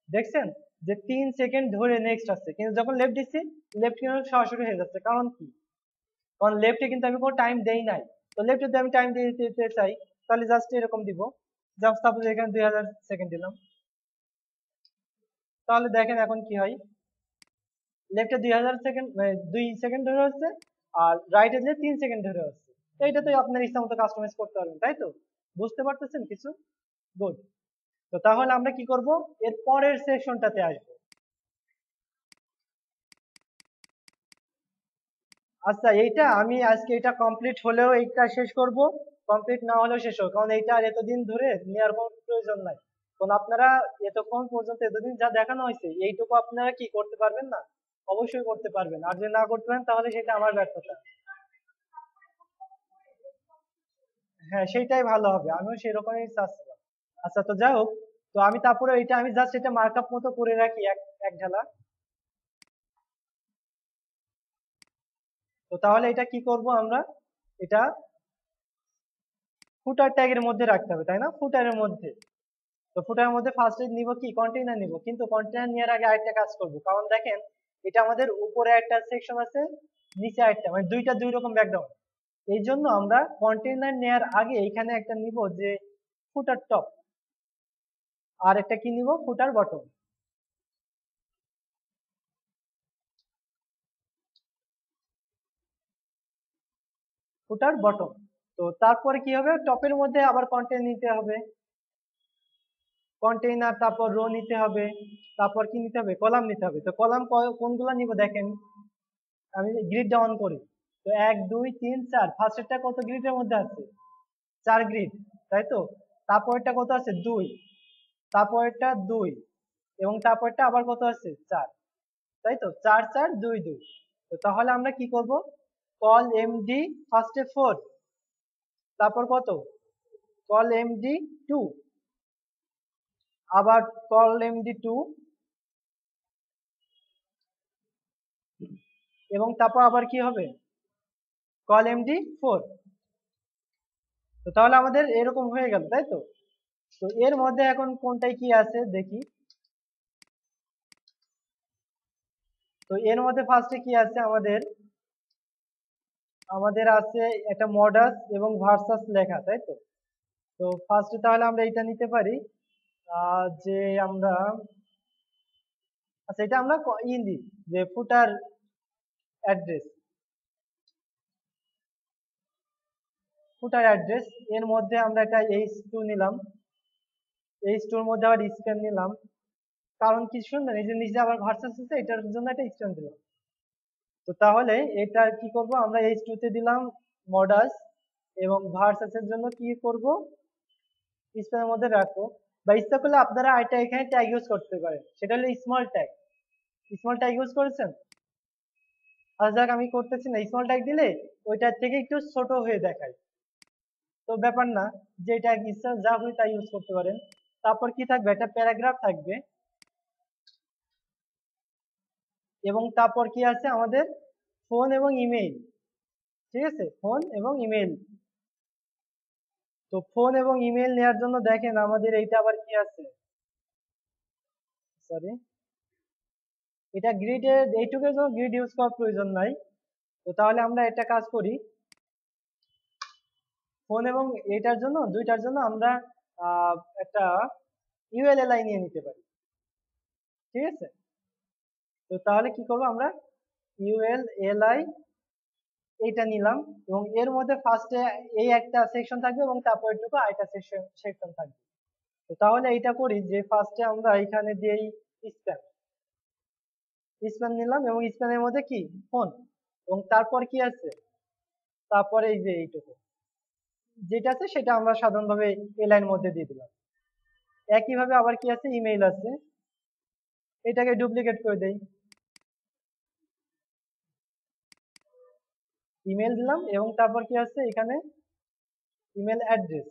দেখছেন যে 3 সেকেন্ড ধরে নেক্সট আসছে, কিন্তু যখন লেফট দিচ্ছি লেফট কিন্তু সরাসরি হয়ে যাচ্ছে। কারণ কি, কারণ লেফটে কিন্তু আমি কোনো টাইম দেই নাই। তো লেফটে যদি আমি টাইম দিতে চাই তাহলে জাস্ট এরকম দিব, জাস্ট সাপোজ এখানে 2000 সেকেন্ড দিলাম। তাহলে দেখেন এখন কি হয়, লেফটে 2000 সেকেন্ড 2 সেকেন্ড ধরে হচ্ছে, আর রাইটে যে 3 সেকেন্ড ধরে হচ্ছে। তো এটা তো আপনার ইচ্ছা মতো কাস্টমাইজ করতে পারবেন, তাই তো? বুঝতে পারতেছেন কিছু? গুড। তো তাহলে আমরা কি করব, এর পরের সেকশনটাতে আসবো। আচ্ছা, এইটা আমি আজকে এটা কমপ্লিট হলেও এইটা শেষ করব, কমপ্লিট না হলেও শেষ হবে, কারণ এইটা আর এতদিন ধরে নেওয়ার কোনো প্রয়োজন নাই। কারণ আপনারা এতক্ষণ পর্যন্ত এতদিন যা দেখানো হয়েছে এইটুকু আপনারা কি করতে পারবেন না? অবশ্যই করতে পারবেন, আর যদি না করতে পারেন তাহলে সেটা আমার ব্যর্থতা। হ্যাঁ, সেইটাই ভালো হবে, আমিও সেরকমই চাচ্ছিলাম। আচ্ছা, তো যাই হোক, তো আমি তারপরে এটা আমি জাস্ট এটা মার্কআপ মতো করে রাখি এক এক ঢালা। তো তাহলে এটা কি করব আমরা, এটা ফুটার ট্যাগের মধ্যে রাখতে হবে, তাই না? ফুটারের মধ্যে। তো ফুটারের মধ্যে ফার্স্টে নিব কি কন্টেইনার নিব, কিন্তু কন্টেইনার নেওয়ার আগে আরেকটা কাজ করব, কারণ দেখেন এটা আমাদের উপরে একটা সেকশন আছে, নিচে আরেকটা, মানে দুইটা দুই রকম ব্যাকগ্রাউন্ড। এই জন্য আমরা কন্টেইনার নেওয়ার আগে এখানে একটা নিব যে ফুটার টপ, আর একটা কি নিব ফুটার বটম। ফুটার বটম। তো তারপরে কি হবে, টপের মধ্যে আবার কন্টেইন নিতে হবে, কন্টেইনার, তারপর রো নিতে হবে, তারপর কি নিতে হবে, কলাম নিতে হবে। তো কলাম কোনগুলা নিব দেখেন, আমি গ্রিড ডাউন করি। তো 1 2 3 4, ফার্স্টেরটা কত গ্রিডের মধ্যে আছে, 4 গ্রিড, তাই তো? তারপরটা কত আছে, 2, তারপরটা 2, এবং তারপরটা আবার কত আছে, 4, তাই তো? 4 4 2 2। তো তাহলে আমরা কি করব, কল এমডি ফার্স্টে 4, তারপর কত, কল এমডি 2, আবার কল এমডি 2, এবং তারপর আবার কি হবে, কল এমডি 4। তো তাহলে আমাদের এরকম হয়ে গেল, তাই তো? তো এর মধ্যে এখন কোনটায় কি আছে দেখি। তো এর মধ্যে ফার্স্টে কি আছে আমাদের, আমাদের আছে একটা মডাস এবং ভার্সাস লেখা, তাই তো? তো ফার্স্টে তাহলে আমরা এটা নিতে পারি, যে আমরা, আচ্ছা এটা আমরা দিই যে ফুটার অ্যাড্রেস, ফুটার অ্যাড্রেস এর মধ্যে আমরা একটা H2 নিলাম, H2 এর মধ্যে আবার স্পেন নিলাম। কারণ কি শুনবেন, এই যে নিচে আবার ভার্সাস আছে, এটার জন্য একটা স্পেন দিলাম। তো তাহলে এটা কি করব, আমরা H2 তে দিলাম মডাস, এবং ভার্সাস এর জন্য কি করব, স্পেনের মধ্যে রাখবো। বা ইচ্ছা করলে আপনারা এটা এখানে ট্যাগ ইউজ করতে পারেন, সেটা হলো small tag. Small tag use করেছেন? আচ্ছা যাক, আমি করতেছি না, স্মল ট্যাগ দিলে ওইটার থেকে একটু ছোট হয়ে দেখায়। তো ব্যাপার না, যে ট্যাগ ইচ্ছা যা হয় তাই ইউজ করতে পারেন। তারপর কি থাকবে, একটা প্যারাগ্রাফ থাকবে, এবং তারপর কি আছে আমাদের, ফোন এবং ইমেইল। ঠিক আছে, ফোন এবং ইমেইল। তো ফোন এবং ইমেইল নেওয়ার জন্য দেখেন আমাদের এইটা আবার কি আছে, সরি, এটা গ্রিডের এইটুকুর জন্য গ্রিড ইউজ করার প্রয়োজন নাই। তো তাহলে আমরা একটা কাজ করি, ফোন এবং এটার জন্য দুইটার জন্য আমরা একটা ইউএলএলআই নিয়ে নিতে পারি। ঠিক আছে, তো তাহলে কি করবো আমরা, ইউএলএলআই এইটা নিলাম, এবং এর মধ্যে ফার্স্টে এই একটা সেকশন থাকবে এবং তারপরেরটুকু আরেকটা সেকশন থাকবে। তো তাহলে এইটা করি যে ফার্স্টে আমরা এখানে দিয়েই স্প্যান, স্প্যান নিলাম, এবং স্প্যানের মধ্যে কি ফোন, এবং তারপর কি আছে, তারপরে এই যে এইটুকু, যেটা আছে সেটা আমরা সাধারণভাবে এই লাইনের মধ্যে দিয়ে দিলাম। একইভাবে আবার কি আছে, ইমেইল আছে, এটাকে ডুপ্লিকেট করে দেই, ইমেল দিলাম এবং তারপর কি আছে এখানে ইমেল অ্যাড্রেস।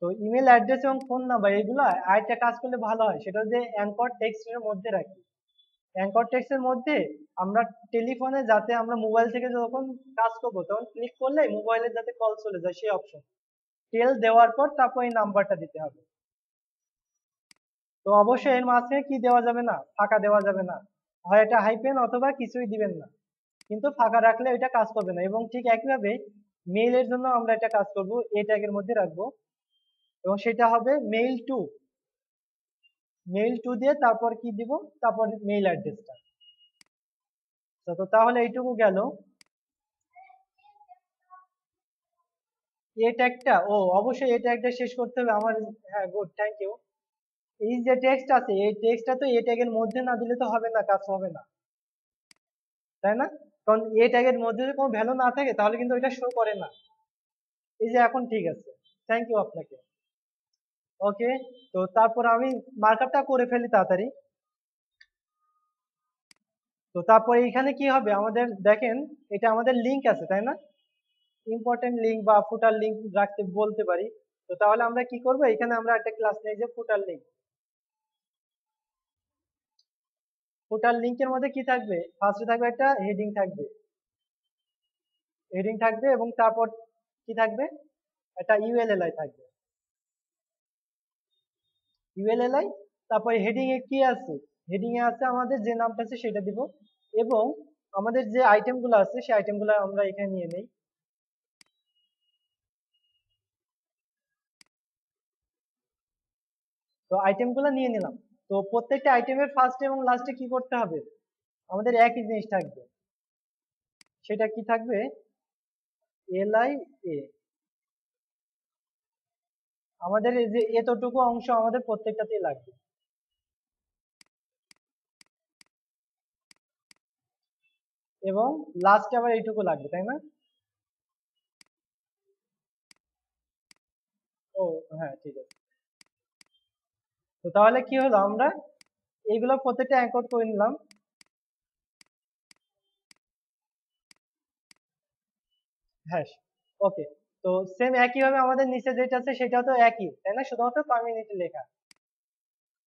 তো ইমেল অ্যাড্রেস এবং ফোন নাম্বার এগুলো আরেকটা কাজ করলে ভালো হয়, সেটা হচ্ছে অ্যাঙ্কর টেক্সটের মধ্যে রাখি। অ্যাঙ্কর টেক্সটের মধ্যে আমরা টেলিফোনে যাতে আমরা মোবাইল থেকে যখন কাজ করবো তখন ক্লিক করলে মোবাইলে যাতে কল চলে যায় সেই অপশন, টেল দেওয়ার পর তারপর এই নাম্বারটা দিতে হবে। তো অবশ্যই এর মাঝখানে কি দেওয়া যাবে না, ফাঁকা দেওয়া যাবে না, হয় এটা হাইপেন অথবা কিছুই দিবেন না, কিন্তু ফাঁকা রাখলে এটা কাজ করবে না। এবং ঠিক একইভাবে মেইলের জন্য আমরা এটা কাজ করব, এই ট্যাগের মধ্যে রাখবো এবং সেটা হবে মেইল টু, মেইল টু দিয়ে তারপর কি দিব, তারপর মেইল অ্যাড্রেসটা। তো তাহলে এইটুকু গেল। এই ট্যাগটা, ও অবশ্যই এই ট্যাগটা শেষ করতে হবে আমার। হ্যাঁ, গুড, থ্যাংক ইউ। এই যে টেক্সট আছে এই টেক্সটটা তো এই ট্যাগের মধ্যে না দিলে তো হবে না, কাজ হবে না, তাই না? কারণ এই ট্যাগের মধ্যে যদি কোনো ভ্যালু না থাকে তাহলে কিন্তু এটা শো করে না। এই যে এখন ঠিক আছে, থ্যাংক ইউ আপনাকে। ওকে, তো তারপর আমি মার্কআপটা করে ফেলি তাড়াতাড়ি। তো তারপর এখানে কি হবে আমাদের, দেখেন এটা আমাদের লিংক আছে তাই না, ইম্পর্টেন্ট লিংক বা ফুটার লিংক রাখতে বলতে পারি। তো তাহলে আমরা কি করব, এখানে আমরা একটা ক্লাস নেই যে ফুটার লিংক। ফুটার লিংকের মধ্যে কি থাকবে, ফার্স্টে থাকবে একটা হেডিং থাকবে, হেডিং থাকবে এবং তারপর কি থাকবে, একটা ইউএলএলআই থাকবে, ইউএলএলআই। তারপর হেডিং এ কি আছে, হেডিং এ আছে আমাদের যে নামটা আছে সেটা দিব এবং আমাদের যে আইটেমগুলো আছে সেই আইটেমগুলো আমরা এখানে নিয়ে নেই। তো আইটেমগুলো নিয়ে নিলাম। তো প্রত্যেকটা আইটেমের ফার্স্টে এবং লাস্টে কি করতে হবে, আমাদের একই জিনিস থাকবে, সেটা কি থাকবে, এলআই এ। আমাদের এই যে এতটুকু অংশ আমাদের প্রত্যেকটাতেই লাগবে এবং লাস্টে আবার এইটুকু লাগবে, তাই না? ও হ্যাঁ, ঠিক আছে। তো তাহলে কি হলো, আমরা এইগুলো প্রত্যেকটা অ্যাঙ্কর করে নিলাম। হ্যাঁ, ওকে। তো সেম একই ভাবে আমাদের নিচে যেটা আছে সেটাও তো একই, তাই না, শুধুমাত্র কমিউনিটি লেখা।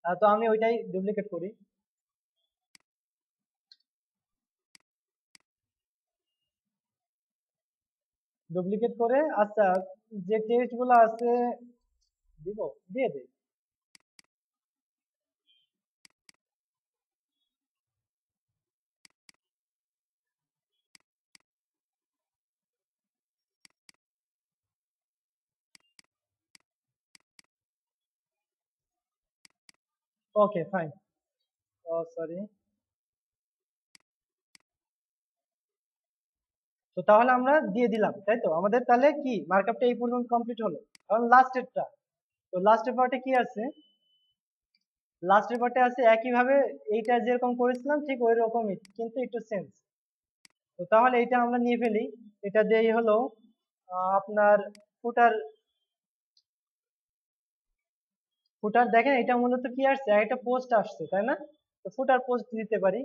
তো আমি ওইটাই ডুপ্লিকেট করি, ডুপ্লিকেট করে আচ্ছা যে টেক্সট গুলো আছে দিব, দিয়ে দিই। Okay fine. Oh sorry. তো তাহলে আমরা দিয়ে দিলাম, তাই তো, আমাদের তাহলে কি মার্কআপটা এই পর্যন্ত কমপ্লিট হলো। কারণ লাস্টেরটা, তো লাস্টের পার্টে কি আছে, লাস্টের পার্টে আছে একইভাবে এইটা যেরকম করেছিলাম ঠিক ওই রকমই কিন্তু একটু চেঞ্জ। তো তাহলে এটা আমরা নিয়ে ফেলি, এটা দিয়েই হলো আপনার ফুটার, ফুটার দেখেন এটা মূলত কি আসছে, একটা পোস্ট আসছে তাই না, তো ফুটার পোস্ট দিতে পারি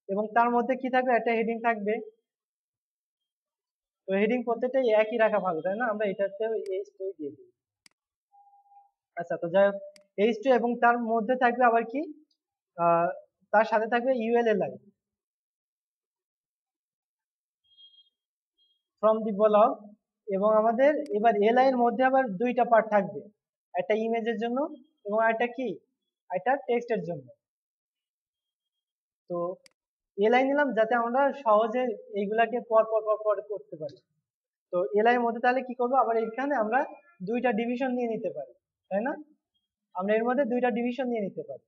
এবং তার মধ্যে কি থাকবে, একটা হেডিং থাকবে। তো হেডিং প্রত্যেকটাই একই রাখা ভালো তাই না, আমরা এটাতেও H2 দিয়ে দিই। আচ্ছা, তো যাই হোক H2 এবং তার মধ্যে থাকবে আবার কি, আহ, তার সাথে থাকবে ইউএলএলআই ফ্রম দি ব্লগ। এবং আমাদের এবার এলআই এর মধ্যে আবার দুইটা পার্ট থাকবে, একটা ইমেজের জন্য এবং একটা কি, একটা টেক্সটের জন্য। তো এলআই নিলাম যাতে আমরা সহজে এইগুলাকে পর পর পর পর করতে পারি। তো এলআই এর মধ্যে তাহলে কি করবো, আবার এখানে আমরা দুইটা ডিভিশন নিয়ে নিতে পারি, তাই না, আমরা এর মধ্যে দুইটা ডিভিশন নিয়ে নিতে পারি।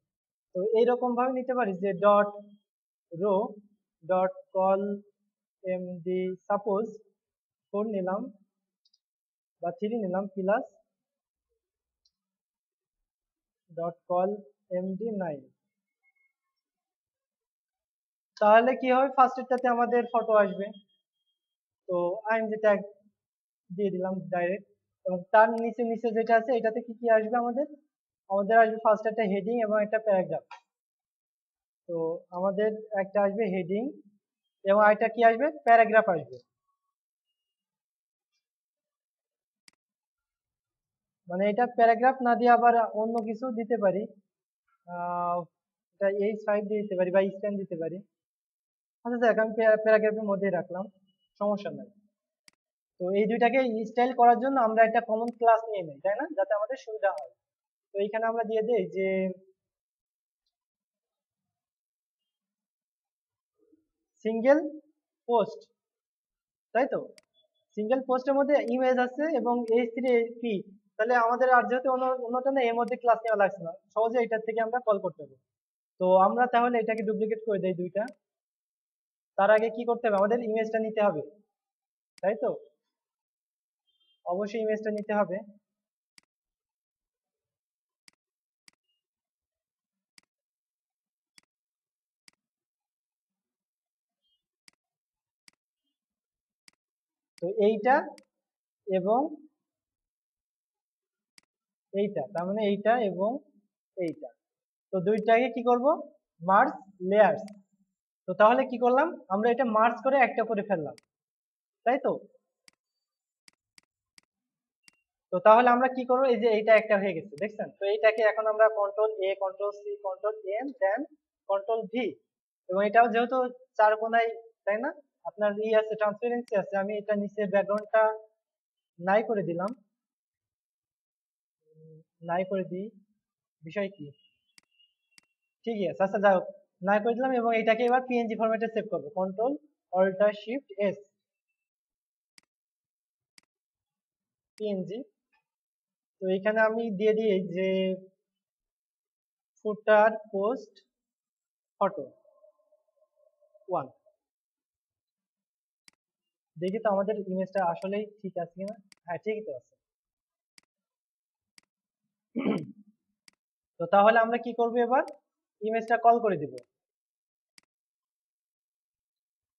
তো এইরকম ভাবে নিতে পারি যে dot rho dot call MD suppose 4 নিলাম বা 3 নিলাম প্লাস ডট কল এমডি 9। তাহলে কি হবে, ফার্স্টেরটাতে আমাদের ফটো আসবে, তো আইএমজি ট্যাগ দিয়ে দিলাম ডাইরেক্ট। এবং তার নিচে নিচে যেটা আছে এটাতে কি কি আসবে আমাদের, আমাদের আসবে ফার্স্ট একটা হেডিং এবং একটা প্যারাগ্রাফ। তো আমাদের একটা আসবে হেডিং এবং আরেকটা কি আসবে, প্যারাগ্রাফ আসবে। মানে এটা প্যারাগ্রাফ না দিয়ে আবার অন্য কিছু দিতে পারি, এটা H5 দিয়ে দিতে পারি বা স্ট্যান্ড দিতে পারি। আচ্ছা দেখ, আমি প্যারাগ্রাফের মধ্যেই রাখলাম, সমস্যা নাই। তো এই দুইটাকে স্টাইল করার জন্য আমরা একটা কমন ক্লাস নিয়ে নিই, তাই না, যাতে আমাদের সুবিধা হয়। তো এইখানে আমরা দিয়ে দেই যে সিঙ্গেল পোস্ট, তাই তো। সিঙ্গেল পোস্টের মধ্যে ইমেজ আছে এবং H3 তাহলে আমাদের আর যেহেতু অন্যটা না, এর মধ্যে ক্লাস নেওয়া লাগছে না, সহজে এটার থেকে আমরা কল করতে পারবো। তো আমরা তাহলে এটাকে ডুপ্লিকেট করে দেই দুইটা। তার আগে কি করতে হবে, আমাদের ইমেজটা নিতে হবে, তাই তো, অবশ্যই ইমেজটা নিতে হবে। তো এইটা এবং এইটা, তার মানে এইটা এবং এইটা, তো দুইটাকে কি করব, মার্জ লেয়ার্স। তো তাহলে কি করলাম, আমরা এটা মার্জ করে একটা করে ফেললাম, তাই তো। তো তাহলে আমরা কি করবো, এই যে এইটা একটা হয়ে গেছে দেখছেন। তো এইটাকে এখন আমরা control A, control C, control N, then control V. এবং এটাও যেহেতু চার কোনায়, তাই না, আপনার আছে, ট্রান্সপারেন্সি আছে, আমি এটা নিচে ব্যাকগ্রাউন্ডটা নাই করে দিলাম, নাই করে দিই, বিষয় কি, ঠিকই আছে, আচ্ছা যাই হোক, নাই করে দিলাম। এবং এটাকে এবার পিএনজি ফরম্যাটে সেভ করবো, control alt shift S, PNG. তো এখানে আমি দিয়ে দিই যে ফুটার পোস্ট ফটো 1। দেখি তো আমাদের ইমেজটা আসলেই ঠিক আছে কিনা। হ্যাঁ, ঠিকই তো আছে। তো তাহলে আমরা কি করব, এবার ইমেজটা কল করে দিব।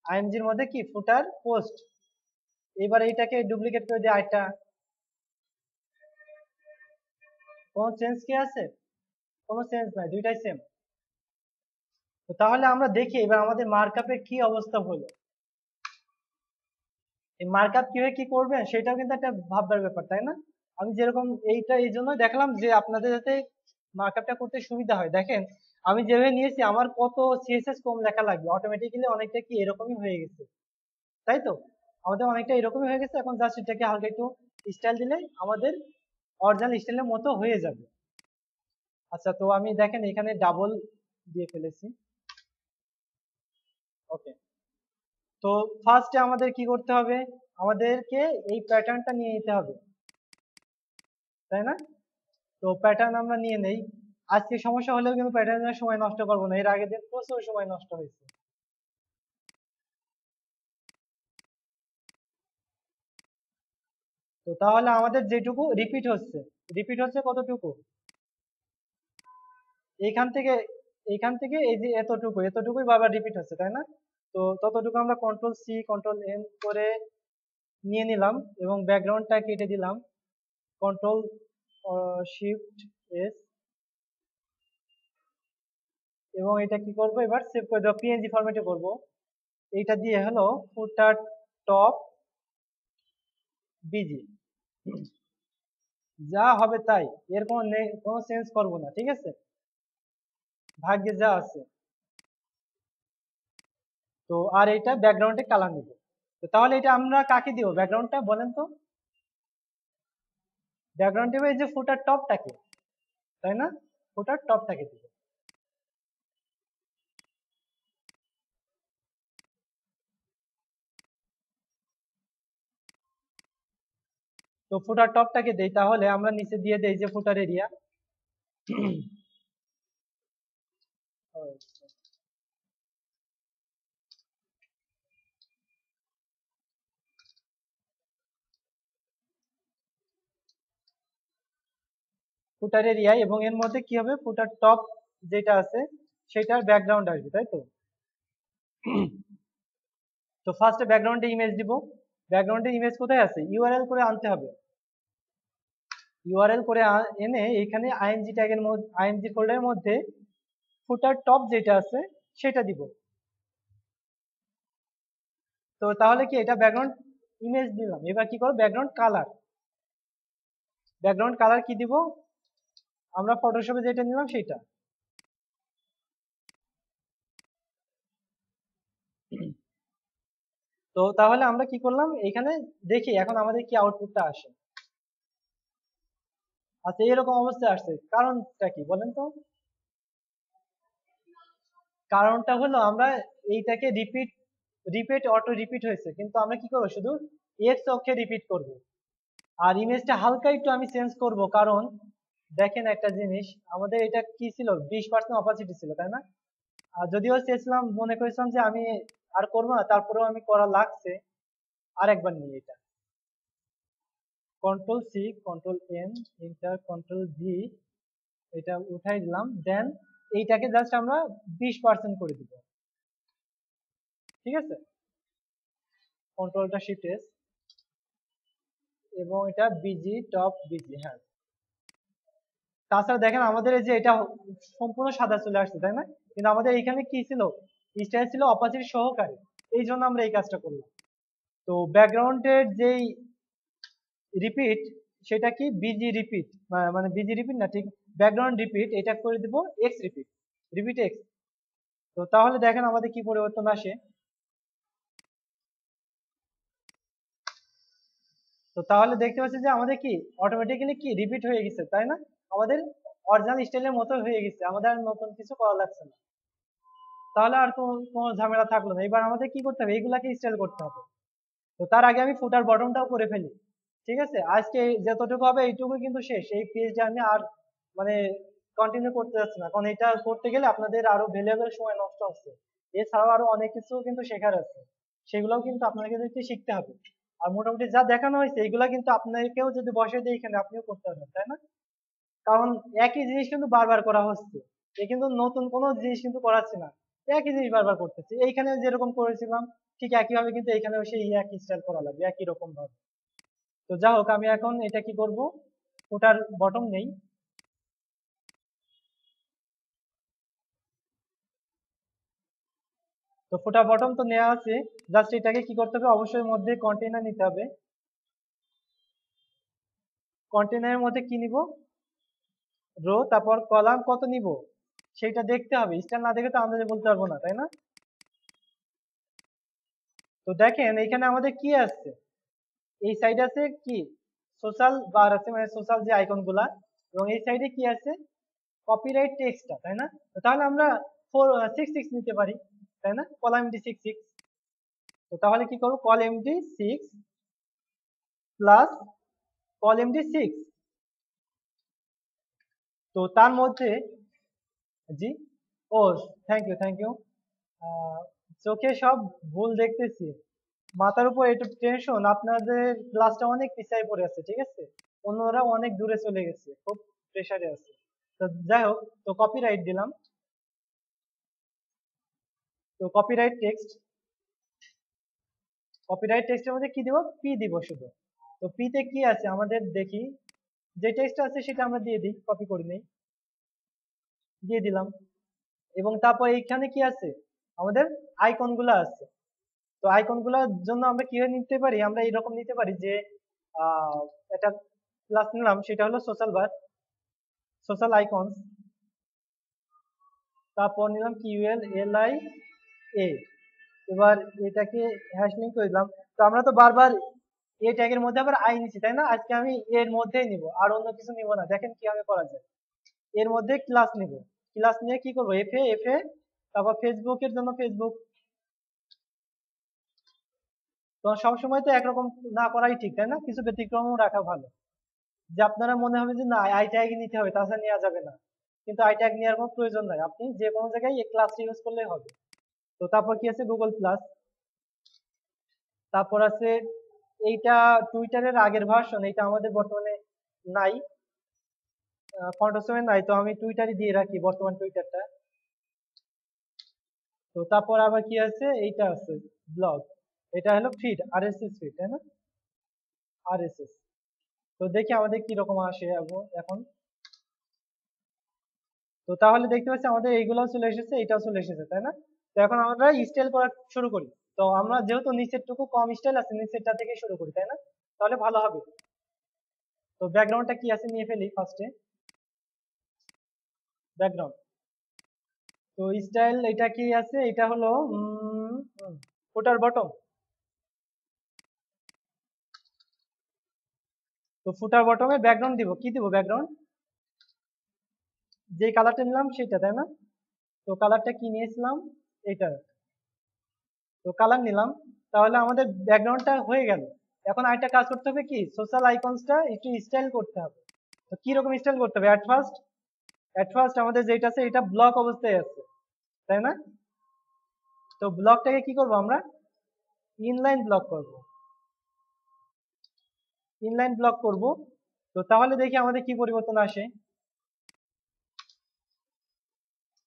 আইএমজির মধ্যে কি ফুটার পোস্ট, এবার এইটাকে ডুপ্লিকেট করে দিই আরেকটা। কোনো চেঞ্জ কি আছে, কোনো চেঞ্জ নাই, দুইটাই সেম। তো তাহলে আমরা দেখি এবার আমাদের মার্কআপের কি অবস্থা হলো। এই মার্কআপ কিভাবে কি করবেন সেটাও কিন্তু একটা ভাববার ব্যাপার, তাই না। আমি যেরকম এইটা এই জন্য দেখলাম যে আপনাদের যাতে মার্কআপটা করতে সুবিধা হয়। দেখেন আমি যেভাবে নিয়েছি আমার কত সিএসএস কম লেখা লাগবে, অটোমেটিক্যালি অনেকটা কি এরকমই হয়ে গেছে, তাই তো। আমাদের অনেকটা এরকমই হয়ে গেছে, এখন জাস্ট এটাকে হালকা একটু স্টাইল দিলে আমাদের অরিজিনাল স্টাইলের মতো হয়ে যাবে। আচ্ছা, তো আমি দেখেন এখানে ডাবল দিয়ে ফেলেছি। ওকে, তো ফার্স্টে আমাদের কি করতে হবে, আমাদেরকে এই প্যাটার্নটা নিয়ে নিতে হবে, তাই না। তো প্যাটার্ন আমরা নিয়ে নেই। আজকে সমস্যা হলেও কিন্তু প্যাটার্নের সময় নষ্ট করবো না, এর আগের দিন প্রচুর সময় নষ্ট হয়েছে। তো তাহলে আমাদের যেটুকু রিপিট হচ্ছে কতটুকু, এইখান থেকে এইখান থেকে এই যে এতটুকুই বারবার রিপিট হচ্ছে, তাই না। তো ততটুকু আমরা কন্ট্রোল সি, কন্ট্রোল এন করে নিয়ে নিলাম এবং ব্যাকগ্রাউন্ডটা কেটে দিলাম, কন্ট্রোল শিফট এস। এবং এটা কি করব, এবার সেভ করে দেবো, পিএনজি ফরম্যাটে করব। এইটা দিয়ে হলো ফুটার টপ বিজি, যা হবে তাই, এর কোনো চেঞ্জ করব না, ঠিক আছে, ভাগ্যে যা আছে। তো আর এটা ব্যাকগ্রাউন্ডে কালার নিব। তো তাহলে এটা আমরা কাকে দিব ব্যাকগ্রাউন্ডটা বলেন তো, ব্যাকগ্রাউন্ড দেবো এই যে ফুটার টপটাকে, তাই না, ফুটার টপটাকে দিব। তো ফুটার টপটাকে দেই, তাহলে আমরা নিচে দিয়ে দেই যে ফুটার এরিয়া। ফুটার এরিয়া, এবং এর মধ্যে কি হবে, ফুটার টপ যেটা আছে সেটার ব্যাকগ্রাউন্ড আসবে, তাই তো। তো ফার্স্টে ব্যাকগ্রাউন্ডে ইমেজ দিব, ব্যাকগ্রাউন্ডের ইমেজ কোথায় আছে, ইউআরএল করে আনতে হবে। ইউআরএল করে এনে এখানে আইএনজি ট্যাগের মধ্যে, আইএনজি ফোল্ডারের মধ্যে ফুটার টপ যেটা আছে সেটা দিব। তো তাহলে কি এটা ব্যাকগ্রাউন্ড ইমেজ দিলাম। এবার কি করব, ব্যাকগ্রাউন্ড কালার। ব্যাকগ্রাউন্ড কালার কি দিব, আমরা ফটোশপে যেটা নিলাম সেটা। তো তাহলে আমরা কি করলাম, এখানে দেখি এখন আমাদের কি আউটপুটটা আসে। আচ্ছা, এরকম অবস্থায় আসছে, কারণটা কি বলেন তো? কারণটা হলো আমরা এইটাকে রিপিট অটো রিপিট হয়েছে, কিন্তু আমরা কি করবো, শুধু এক্স অক্ষে রিপিট করব। আর ইমেজটা হালকা একটু আমি চেঞ্জ করব, কারণ দেখেন একটা জিনিস, আমাদের এটা কি ছিল, 20% অপাসিটি ছিল, তাই না? আর যদিও চেয়েছিলাম, মনে করেছিলাম যে আমি আর করবো না, তারপরেও আমি করা লাগছে। আর একবার নিয়ে এটা control C, control N, enter, control V, এটা উঠাই দিলাম। দেন এইটাকে জাস্ট আমরা 20% করে দিব, ঠিক আছে? কন্ট্রোলটা শিফট এস, এবং এটা বিজি টপ বিজি, হ্যাঁ। তাছাড়া দেখেন আমাদের এই যে এটা সম্পূর্ণ সাদা চলে আসছে, তাই না? কিন্তু আমাদের এইখানে কি ছিল, স্টাইল ছিল অপাসিটি সহকারে, এই জন্য আমরা এই কাজটা করলাম। তো ব্যাকগ্রাউন্ডের যেই রিপিট, সেটা কি বিজি রিপিট, মানে বিজি রিপিট না, ঠিক ব্যাকগ্রাউন্ড রিপিট, এটা করে দিব এক্স রিপিট, রিপিট এক্স। তো তাহলে দেখেন আমাদের কি পরিবর্তন আসে। তো তাহলে দেখতে পাচ্ছি যে আমাদের কি অটোমেটিক্যালি কি রিপিট হয়ে গেছে, তাই না? আমাদের অরিজিনাল স্টাইলের মতো হয়ে গেছে, আমাদের আর নতুন কিছু করা লাগছে না। তাহলে আর কোনো ঝামেলা থাকলো না। এবার আমাদের কি করতে হবে, এইগুলাকে স্টাইল করতে হবে। তো তার আগে আমি ফুটার বটনটাও করে ফেলি, ঠিক আছে? আজকে যতটুকু হবে এইটুকু কিন্তু শেষ, এই পেজটা আমি আর মানে কন্টিনিউ করতে যাচ্ছি না, কারণ এটা করতে গেলে আপনাদের আরো ভ্যালুয়েবল সময় নষ্ট হচ্ছে। এছাড়াও আরো অনেক কিছু কিন্তু শেখার আছে, সেগুলোও কিন্তু আপনাদেরকে শিখতে হবে। আর মোটামুটি যা দেখানো হয়েছে এগুলা কিন্তু আপনাদেরকেও যদি বসে দিয়ে এখানে আপনিও করতে পারবেন, তাই না? কারণ একই জিনিস কিন্তু বারবার করা হচ্ছে, এ কিন্তু নতুন কোনো জিনিস কিন্তু করাচ্ছে না, একই জিনিস বারবার করতেছি। এইখানে যেরকম করেছিলাম ঠিক একই ভাবে কিন্তু এখানেও সেই একই স্টাইল করা লাগবে, একই রকম ভাবে। তো যা হোক, আমি এখন এটা কি করব, ওটার বটম নেই। তো ফুটার বটম তো নেওয়া আছে, জাস্ট এটাকে কি করতে হবে, অবশ্যই মধ্যে কন্টেইনার নিতে হবে। কন্টেইনারের মধ্যে কি নিব, রো, তারপর কলাম কত নিব সেটা দেখতে হবে, স্টাইল না দেখে তো আন্দাজে বলতে পারবো না, তাই না? তো দেখেন এখানে আমাদের কি আছে, এই সাইডে আছে কি সোশ্যাল বার আছে, মানে সোশ্যাল যে আইকন গুলা, এবং এই সাইডে কি আছে, কপিরাইট টেক্সটটা, তাই না? তো তাহলে আমরা 6 6 নিতে পারি, তাই না? Column MD 6 6। তো তাহলে কি করবো, call MD 6 plus call MD 6। তো তার মধ্যে, জি, ও, থ্যাংক ইউ থ্যাংক ইউ। চোখে সব ভুল দেখতেছি, মাথার উপর একটু টেনশন, আপনাদের ক্লাসটা অনেক পিছায় পড়ে আছে, ঠিক আছে? অন্যরা অনেক দূরে চলে গেছে, খুব প্রেসারে আছে। তো যাই হোক, তো কপিরাইট দিলাম। তো কপিরাইট টেক্সটের মধ্যে কি দিব, পি দিব শুধু। তো পি তে কি আছে আমাদের দেখি, যে টেক্সট আছে সেটা আমরা দিয়ে দিই, কপি করে নেই, দিয়ে দিলাম। এবং তারপর এইখানে কি আছে, আমাদের আইকন গুলা আছে। তো আইকন গুলার জন্য আমরা কিভাবে নিতে পারি, আমরা এইরকম নিতে পারি যে একটা ক্লাস নিলাম, সেটা হলো সোশ্যাল বার, সোশ্যাল আইকনস, তারপর নিলাম কিউএল এল আই এ। এবার এটাকে হ্যাশ লিঙ্ক করে দিলাম। তো আমরা তো বারবার এ ট্যাগের মধ্যে আবার আই নিচ্ছি, তাই না? আজকে আমি এর মধ্যেই নিব, আর অন্য কিছু নিব না। দেখেন কিভাবে করা যায়, এর মধ্যে ক্লাস নিব, ক্লাস নিয়ে কি করবো, এফ এ, তারপর ফেসবুকের জন্য ফেসবুক। তো সবসময় তো একরকম না করাই ঠিক, তাই না? কিছু ব্যতিক্রমও রাখা ভালো, যে আপনারা মনে হবে যে না আই ট্যাগ নিতে হবে, তাছাড়া নেওয়া যাবে না, কিন্তু আই ট্যাগ নেওয়ার কোনো প্রয়োজন নাই, আপনি যে কোনো জায়গায় এই ক্লাসটা ইউজ করলেই হবে। তো তারপর কি আছে, গুগল প্লাস, তারপর আছে এইটা টুইটারের আগের ভার্সন, এইটা আমাদের বর্তমানে নাই, ফন্টসমের নাই, তো আমি টুইটারই দিয়ে রাখি বর্তমান টুইটারটা। তো তারপর আবার কি আছে, এইটা আছে ব্লগ। এটা হলো ফিড, আরএসএস ফিড, তাই না? আরএসএস। তো দেখি আমাদের কি রকম আসে এখন। তো তাহলে দেখতে পাচ্ছি আমাদের এইগুলোও চলে এসেছে, এটাও চলে এসেছে, তাই না? তো এখন আমরা স্টাইল করা শুরু করি। তো আমরা যেহেতু নিচের টুকু কম স্টাইল আছে, নিচেরটা থেকে শুরু করি, তাই না? তাহলে ভালো হবে। তো ব্যাকগ্রাউন্ডটা কি আছে নিয়ে ফেলি ফার্স্টে। ব্যাকগ্রাউন্ড, তো স্টাইল এটা কি আছে, এটা হলো ফুটার বটম। তো ফুটার বটমে ব্যাকগ্রাউন্ড দিব, কি দিব ব্যাকগ্রাউন্ড? যে কালারটা নিলাম সেটা, তাই না? তো কালারটা কি নিয়েছিলাম, এটা। তো কালার নিলাম, তাহলে আমাদের ব্যাকগ্রাউন্ডটা হয়ে গেল। এখন আরেকটা কাজ করতে হবে, কি সোশ্যাল আইকনসটা একটু স্টাইল করতে হবে। তো কি রকম স্টাইল করতে হবে? এট ফার্স্ট আমাদের যেটা আছে এটা ব্লক অবস্থায় আছে, তাই না? তো ব্লকটাকে কি করব আমরা? ইনলাইন ব্লক করব। ইনলাইন ব্লক করব। তো তাহলে দেখি আমাদের কি পরিবর্তন আসে।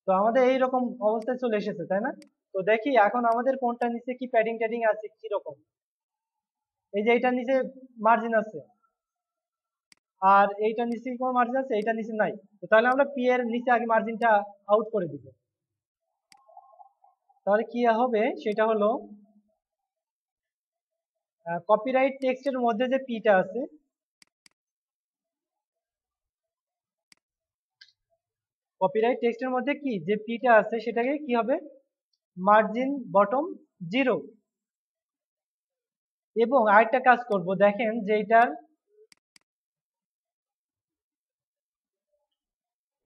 তো আমাদের এইরকম অবস্থায় চলে এসেছে, তাই না? তো দেখি এখন আমাদের কোনটা নিচে কি প্যাডিং ট্যাডিং আছে কি রকম। এই যে এইটার নিচে মার্জিন আছে, আর এইটার নিচে কি কোনো মার্জিন আছে? এইটার নিচে নাই। তো তাহলে আমরা পি এর নিচে আগে মার্জিনটা আউট করে দিব। তাহলে কি হবে সেটা হলো কপিরাইট টেক্সটের মধ্যে যে পিটা আছে, কপিরাইট টেক্সটের মধ্যে কি যে পিটা আছে সেটাকে কি হবে? Margin bottom 0। এবং আরেকটা কাজ করব, দেখেন যে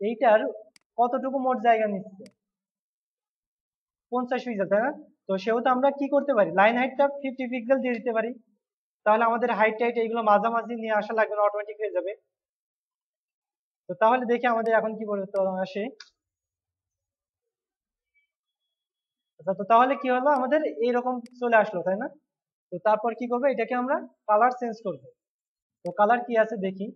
এইটার কতটুকু মোট জায়গা নিচ্ছে, 50 পিক্সেল, তাই না? তো সেহেতু আমরা কি করতে পারি, লাইন হাইটটা 50 পিক্সেল দিয়ে দিতে পারি। তাহলে আমাদের হাইট টাইট এইগুলো মাঝামাঝি নিয়ে আসা লাগবে না, অটোমেটিক হয়ে যাবে। তো তাহলে দেখি আমাদের এখন কি পরিবর্তন আসে। আচ্ছা, তো তাহলে কি হলো, আমাদের এইরকম চলে আসলো, তাই না? তো তারপর কি করবো, এটাকে আমরা কালার চেঞ্জ করব। তো কালার কি আছে দেখি।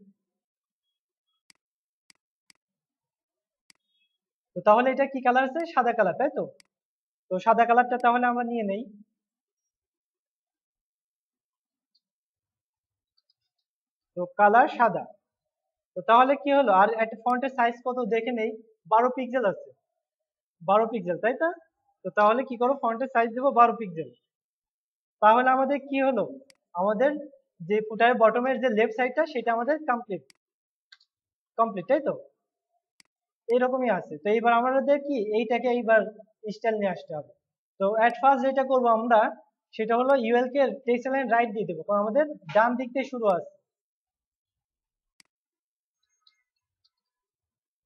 তো তাহলে এটা কি কালার আছে? সাদা কালার, তাই তো? তো সাদা কালারটা তাহলে আমরা নিয়ে নেই। তো কালার সাদা। তো তাহলে কি হলো, আর একটা ফন্টের সাইজ কত দেখে নেই। 12 পিক্সেল আছে, 12 পিক্সেল, তাই তো? তো তাহলে কি করবো, ফন্টের সাইজ দেবো 12 পিক্সেল। তাহলে আমাদের কি হলো, আমাদের যে ফুটারের বটমের যে লেফট সাইডটা সেটা আমাদের কমপ্লিট, কমপ্লিট, তাই তো? এইরকমই আছে। তো এইবার আমাদের কি এইটাকে এইবার স্টাইল নিয়ে আসতে হবে। তো এট ফার্স্ট যেটা করবো আমরা, সেটা হলো ইউএল কে টেক্সট লাইন রাইট দিয়ে দেবো, কারণ আমাদের ডান দিক থেকে শুরু আছে।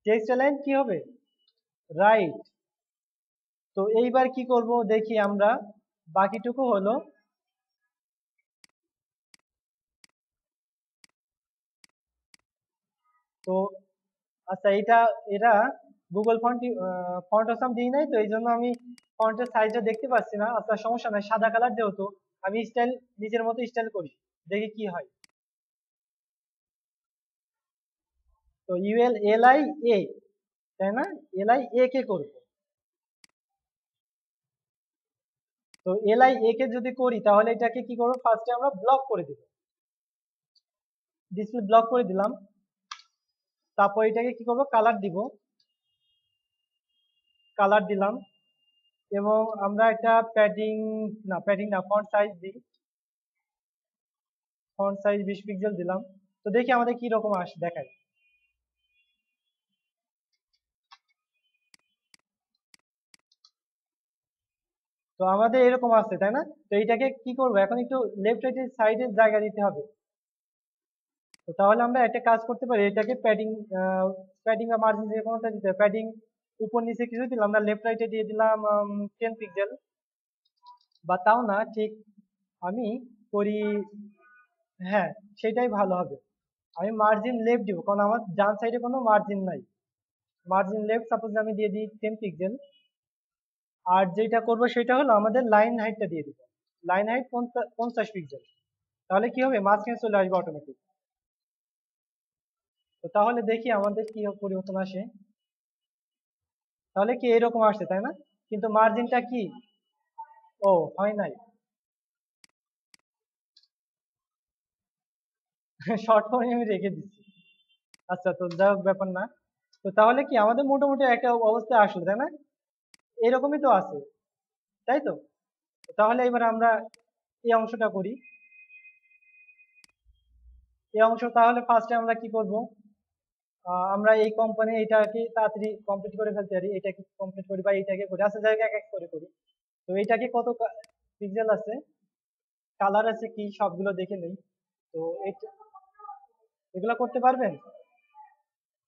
টেক্সট লাইন কি হবে? রাইট। তো এইবার কি করব দেখি আমরা, বাকিটুকু হলো, তো আচ্ছা এটা, এরা গুগল ফন্ট ফন্ট আসাম দিই নাই, তো এই জন্য আমি ফন্টের সাইজটা দেখতে পাচ্ছি না। আচ্ছা সমস্যা নাই, সাদা কালার যেহেতু, আমি স্টাইল নিজের মতো স্টাইল করি, দেখি কি হয়। তো ইউএল এল আই এ, তাই না? এল আই এ কে করবো। তো এল আই এ কে যদি করি তাহলে এটাকে কি করবো, ফার্স্টে আমরা ব্লক করে দিব, ডিসপ্লে ব্লক করে দিলাম। তারপর এটাকে কি করবো, কালার দিব, কালার দিলাম। এবং আমরা একটা প্যাডিং না ফন্ট সাইজ দিই, ফন্ট সাইজ 20 পিক্সেল দিলাম। তো দেখি আমাদের কি রকম আসে দেখাই। তো আমাদের এরকম আছে, তাই না? তো এইটাকে কি করবো, এখন একটু লেফট রাইট সাইডের জায়গা দিতে হবে। তো তাহলে আমরা একটা কাজ করতে পারি, এটাকে প্যাডিং, প্যাডিং বা মার্জিন যে কোনোটা দিতে হবে। প্যাডিং উপর নিচে কিছু দিলাম না, লেফট রাইটে দিয়ে দিলাম 10 পিক্সেল, বা তাও না ঠিক, আমি করি, হ্যাঁ সেটাই ভালো হবে। আমি মার্জিন লেফট দিব, কারণ আমার ডান সাইডে কোনো মার্জিন নাই। মার্জিন লেফট সাপোজ আমি দিয়ে দিই 10 পিক্সেল। আর যেটা করবো সেটা হলো আমাদের লাইন হাইটটা দিয়ে দিব, লাইন হাইট 50 পিক্সেল। তাহলে কি হবে, মাঝখানে চলে আসবে অটোমেটিক। তো তাহলে দেখি আমাদের কি পরিবর্তন আসে। তাহলে কি এরকম আসছে, তাই না? কিন্তু মার্জিনটা কি, ও হয় নাই। শর্ট ফর্মে আমি রেখে দিচ্ছি। আচ্ছা, তো যা হোক, ব্যাপার না। তো তাহলে কি আমাদের মোটামুটি একটা অবস্থায় আসলো, তাই না? এরকমই তো আছে, তাই তো? তাহলে এবার আমরা এই অংশটা করি। এই অংশ তাহলে ফার্স্টে আমরা কি করব? আমরা এই কোম্পানি এটাকে তাড়াতাড়ি কমপ্লিট করে ফেলতে পারি, এটাকে কমপ্লিট করি বা এটাকে করি, আচ্ছা জায়গা এক এক করে করি। তো এটাকে কত পিক্সেল আছে, কালার আছে কি, সবগুলো দেখে নেই। তো এগুলা করতে পারবেন?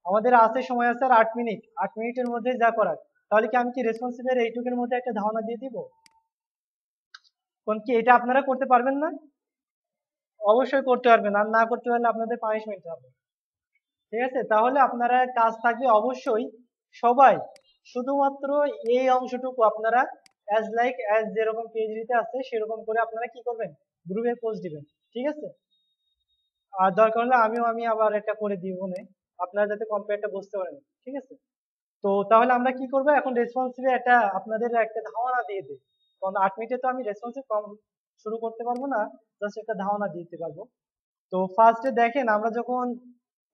আমাদের আছে, সময় আছে আর 8 মিনিট। 8 মিনিটের মধ্যে যা করার। তাহলে কি আমি কি রেসপন্সিভের এইটুকের মধ্যে একটা ধারণা দিয়ে দিব? কোন কি এটা আপনারা করতে পারবেন না? অবশ্যই করতে পারবেন, আর না করতে পারলে আপনাদের পানিশমেন্ট হবে। ঠিক আছে, তাহলে আপনারা কাজ থাকবে অবশ্যই সবাই, শুধুমাত্র এই অংশটুকু আপনারা অ্যাজ যেরকম পিএইচডিতে আছে সেরকম করে আপনারা কি করবেন, গ্রুপে পোস্ট দিবেন। ঠিক আছে, আর দরকার হলে আমি আবার একটা করে দিব না, আপনারা যাতে কম্পেয়ারটা বুঝতে পারেন। ঠিক আছে, তো তাহলে আমরা কি করবো এখন, রেসপন্সিভে একটা আপনাদের একটা ধারণা দিয়ে দিই। কারণ 8 মিনিটে তো আমি রেসপন্সিভ কম শুরু করতে পারবো না, জাস্ট একটা ধারণা দিতে পারবো। তো ফার্স্টে দেখেন, আমরা যখন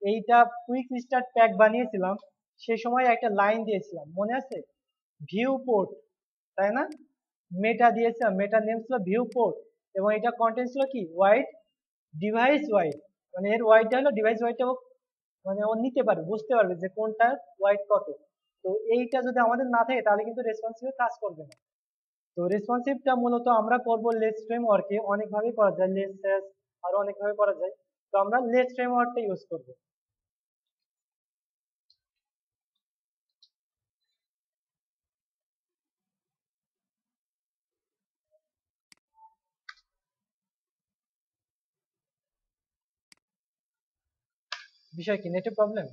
এইটা কুইক স্টার্ট প্যাক বানিয়েছিলাম, সে সময় একটা লাইন দিয়েছিলাম, মনে আছে? ভিউ পোর্ট, তাই না? মেটা দিয়েছিলাম, মেটা নেম ছিল ভিউ পোর্ট, এবং এটা কন্টেন্ট ছিল কি, ওয়াইড ডিভাইস ওয়াইড। মানে এর ওয়াইডটা হলো ডিভাইস ওয়াইডটা, মানে ও নিতে পারবে, বুঝতে পারবে যে কোনটার ওয়াইড কত। তো এইটা যদি আমাদের না থাকে তাহলে কিন্তু রেসপন্সিভ কাজ করবে না। তো রেসপন্সিভটা মূলত আমরা করব লেস ফ্রেমওয়ার্কে, অনেকভাবে করা যায়, লেস স্যাস আরো অনেকভাবে করা যায়। তো আমরা লেস ফ্রেমওয়ার্কটা ইউজ করব। বিষয় কি, নেটে প্রবলেম?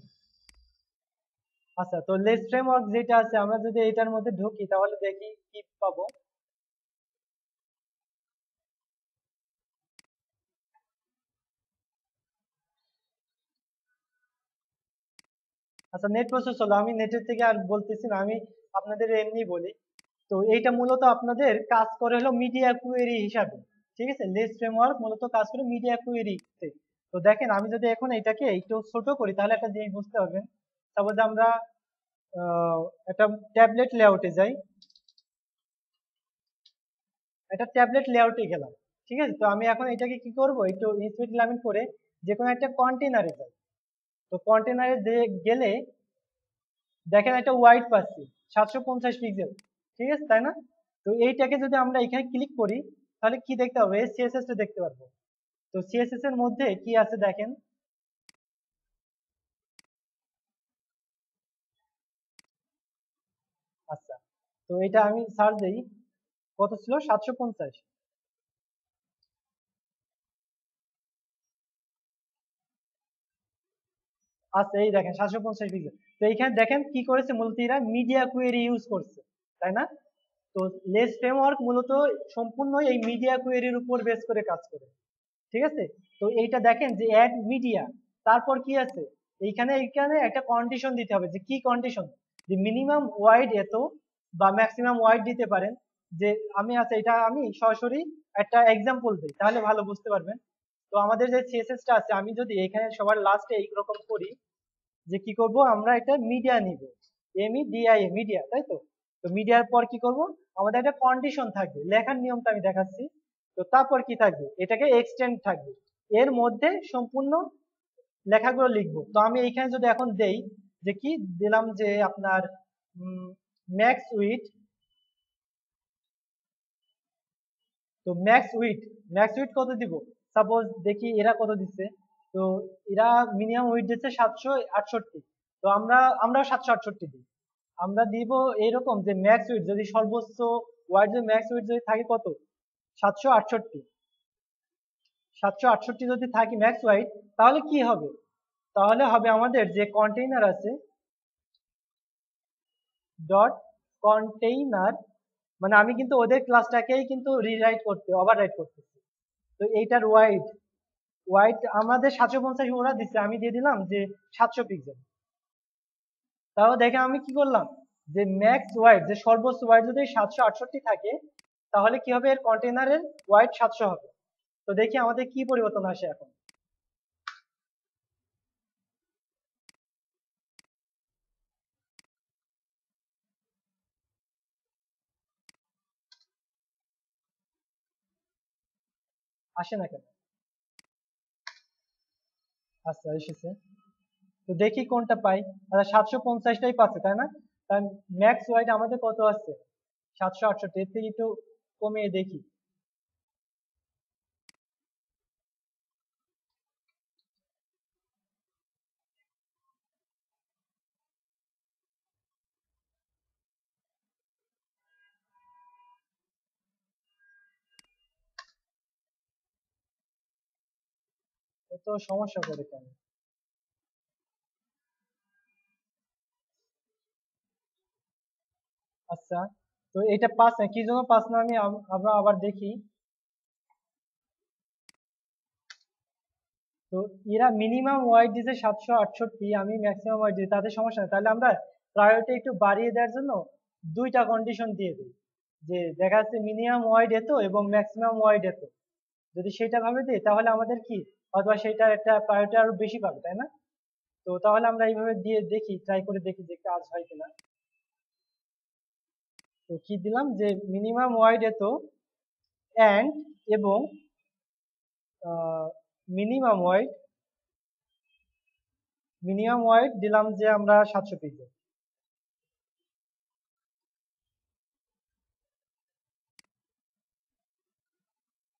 আচ্ছা, তো লেস ফ্রেমওয়ার্ক যেটা আছে, আমরা যদি এটার মধ্যে ঢুকি তাহলে দেখি কি পাবো। আচ্ছা, নেট প্রসেস হলো, আমি নেটের থেকে আর বলতেছি না, আমি আপনাদের এমনি বলি। তো এইটা মূলত আপনাদের কাজ করে হলো মিডিয়া কুয়েরি হিসাবে। ঠিক আছে, লেস ফ্রেমওয়ার্ক মূলত কাজ করে মিডিয়া কুয়েরিতে। তো দেখেন, আমি যদি এখন এটাকে একটু ছোট করি তাহলে একটা জিনিস বুঝতে পারবেন। সাপোজ আমরা আহ, একটা ট্যাবলেট লেআউটে যাই, একটা ট্যাবলেট লেআউটে গেলাম। ঠিক আছে, তো আমি এখন এটাকে কি করব, একটু স্পিড লিমিট করে যে কোনো একটা কন্টেনারে যাই। তো কন্টেনারে যে গেলে দেখেন একটা ওয়াইড পাচ্ছি 750 পিক্সেল। ঠিক আছে, তাই না? তো এইটাকে যদি আমরা এখানে ক্লিক করি তাহলে কি দেখতে হবে, সিএসএস টা দেখতে পারবো। তো সিএসএস এর মধ্যে কি আছে দেখেন। আচ্ছা, তো এটা আমি সার্চ দেই, কত ছিল, 750। আচ্ছা, এই দেখেন 750 পিক্সেল। তো এইখানে দেখেন কি করেছে, মূলত এরা মিডিয়া কুয়েরি ইউজ করছে, তাই না? তো লেস ফ্রেমওয়ার্ক মূলত সম্পূর্ণ এই মিডিয়া কুয়েরির উপর বেস করে কাজ করে। ঠিক আছে, তো এইটা দেখেন যে অ্যাড মিডিয়া, তারপর কি আছে, এইখানে এইখানে একটা কন্ডিশন দিতে হবে, যে কি কন্ডিশন, যে মিনিমাম ওয়াইড এত বা ম্যাক্সিমাম ওয়াইড দিতে পারেন। যে আমি আছে, এটা আমি সরাসরি একটা এক্সাম্পল দিই তাহলে ভালো বুঝতে পারবেন। তো আমাদের যে সিএসএস টা আছে, আমি যদি এখানে সবার লাস্টে এইরকম করি, যে কি করব, আমরা একটা মিডিয়া নিব, এমইডিআই মিডিয়া, তাই তো? তো মিডিয়ার পর কি করব, আমাদের একটা কন্ডিশন থাকবে, লেখার নিয়মটা আমি দেখাচ্ছি। তো তারপর কি থাকবে, এটাকে এক্সটেন্ড থাকবে, এর মধ্যে সম্পূর্ণ লেখাগুলো লিখবো। তো আমি এইখানে যদি এখন দেই, যে কি দিলাম, যে আপনার ম্যাক্স উইথ, তো ম্যাক্স উইথ কত দিব, সাপোজ দেখি এরা কত দিচ্ছে। তো এরা মিনিমাম উইথ দিচ্ছে 768। তো আমরাও 768 দিই। আমরা দিব এইরকম, যে ম্যাক্স উইথ যদি সর্বোচ্চ ওয়ার্ড, যে ম্যাক্স উইথ যদি থাকে কত, 768। 768 যদি থাকে ম্যাক্স ওয়াইড, তাহলে কি হবে, তাহলে হবে আমাদের যে কন্টেইনার আছে, ডট কন্টেইনার, মানে আমি কিন্তু ওদের ক্লাসটাকেই কিন্তু রিরাইট করতে, ওভাররাইট করতেছি। তো এইটার ওয়াইড, আমাদের 750 ওরা দিচ্ছে, আমি দিয়ে দিলাম যে 700 পিক্সেল। তাও দেখে আমি কি করলাম, যে ম্যাক্স ওয়াইড, যে সর্বোচ্চ ওয়াইড যদি 768 থাকে, তাহলে কি হবে, এর কন্টেনারের ওয়াইড 700 হবে। তো দেখি আমাদের কি পরিবর্তন আসে এখন। আসে না কেন? আচ্ছা এসেছে। তো দেখি কোনটা পাই। আচ্ছা 750টাই পাচ্ছে তাই না? তার ম্যাক্স ওয়াইড আমাদের কত আছে? 768। এর থেকে একটু কমিয়ে দেখি। এত সমস্যা করে কেন? আচ্ছা, তো এটা পাস না, কি জন্য পাস না আমি আমরা আবার দেখি। তো এরা মিনিমাম ওয়াইড দিছে 768, আমি ম্যাক্সিমাম ওয়াইড দিই, তাতে সমস্যা নেই। তাহলে আমরা প্রায়োরিটি একটু বাড়িয়ে দেওয়ার জন্য দুইটা কন্ডিশন দিয়ে দিই, যে দেখা যাচ্ছে মিনিমাম ওয়াইড এত এবং ম্যাক্সিমাম ওয়াইড এত। যদি সেটা ভাবে দিই তাহলে আমাদের কি, অথবা সেটার একটা প্রায়োরিটি আরো বেশি পাবে তাই না? তো তাহলে আমরা এইভাবে দিয়ে দেখি, ট্রাই করে দেখি যে কাজ হয় কিনা। তো কি দিলাম, যে মিনিমাম ওয়াইড এত অ্যান্ড এবং মিনিমাম ওয়াইড, দিলাম যে আমরা 700 পিক্সেল।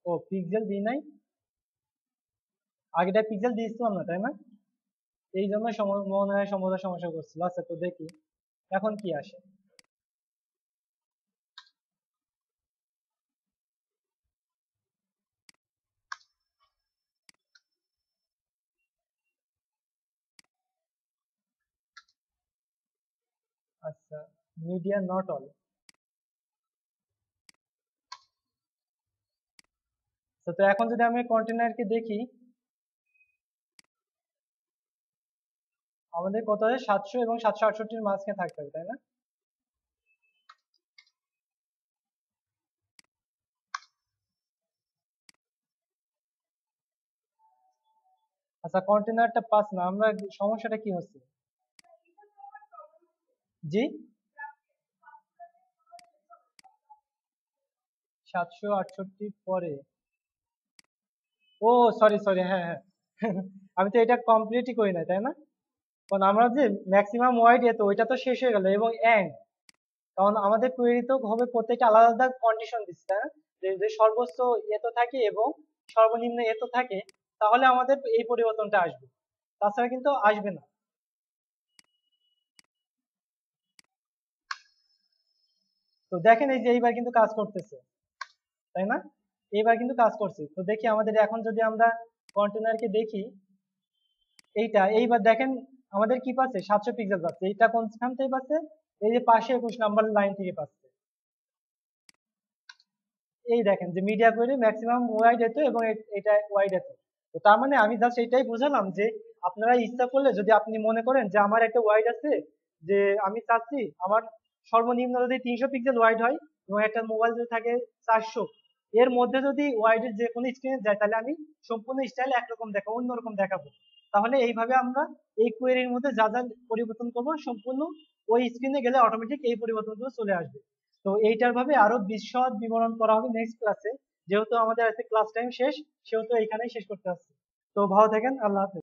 ও পিক্সেল দিই নাই, আগেটা পিক্সেল দিয়েছিলাম না তাই না? এই জন্য মনে হয় সম্ভবত সমস্যা করছিল। আচ্ছা তো দেখি এখন কি আসে। আচ্ছা, মিডিয়া নট অল। তো এখন যদি আমি কন্টেনারকে দেখি, আমাদের কত হয়, 700 এবং 768-র মাঝখানে থাকতে হবে তাই না? আচ্ছা কন্টেনারটা পাস না, আমরা সমস্যাটা কি হচ্ছে? জি, 768 পরে। ও সরি সরি, হ্যাঁ হ্যাঁ আমি তো এটা কমপ্লিটই করি না তাই না? কারণ আমরা যে ম্যাক্সিমাম ওয়াইড এত, ওইটা তো শেষ হয়ে গেল, এবং এন্ড, কারণ আমাদের কোয়েরি তো হবে প্রত্যেকটা আলাদা আলাদা কন্ডিশন দিচ্ছে তাই না? যে সর্বোচ্চ এত থাকে এবং সর্বনিম্ন এত থাকে, তাহলে আমাদের এই পরিবর্তনটা আসবে, তাছাড়া কিন্তু আসবে না। তো দেখেন এই যে এইবার কিন্তু কাজ করতেছে তাই না? এইবার কিন্তু কাজ করছে। তো দেখি আমাদের এখন যদি আমরা কন্টেনারকে দেখি, এইবার দেখেন আমাদের কি পাচ্ছে, 700 পিক্সেল পাচ্ছে। এইটা কোনখান থেকে পাচ্ছে? এই যে পাশে 21 নম্বর লাইন থেকে পাচ্ছে। এই দেখেন যে মিডিয়া কোয়েরি ম্যাক্সিমাম ওয়াইড এত এবং এটা ওয়াইড এত। তো তার মানে আমি জাস্ট এটাই বুঝালাম যে আপনারা ইচ্ছা করলে, যদি আপনি মনে করেন যে আমার একটা ওয়াইড আছে, যে আমি চাচ্ছি আমার সর্বনিম্ন যদি 300 পিক্সেল ওয়াইড হয় এবং একটা মোবাইল যদি থাকে 400, এর মধ্যে যদি ওয়াইডের যে কোনো স্ক্রিনে যায়, তাহলে আমি সম্পূর্ণ স্টাইল একরকম দেখাবো, অন্যরকম দেখাবো। তাহলে এইভাবে আমরা এই কোয়েরির মধ্যে যা যা পরিবর্তন করবো, সম্পূর্ণ ওই স্ক্রিনে গেলে অটোমেটিক এই পরিবর্তনগুলো চলে আসবে। তো এইটার ভাবে আরো বিশদ বিবরণ করা হবে নেক্সট ক্লাসে। যেহেতু আমাদের আজকে ক্লাস টাইম শেষ, সেহেতু এখানেই শেষ করতে হচ্ছে। তো ভালো থাকেন, আল্লাহ হাফেজ।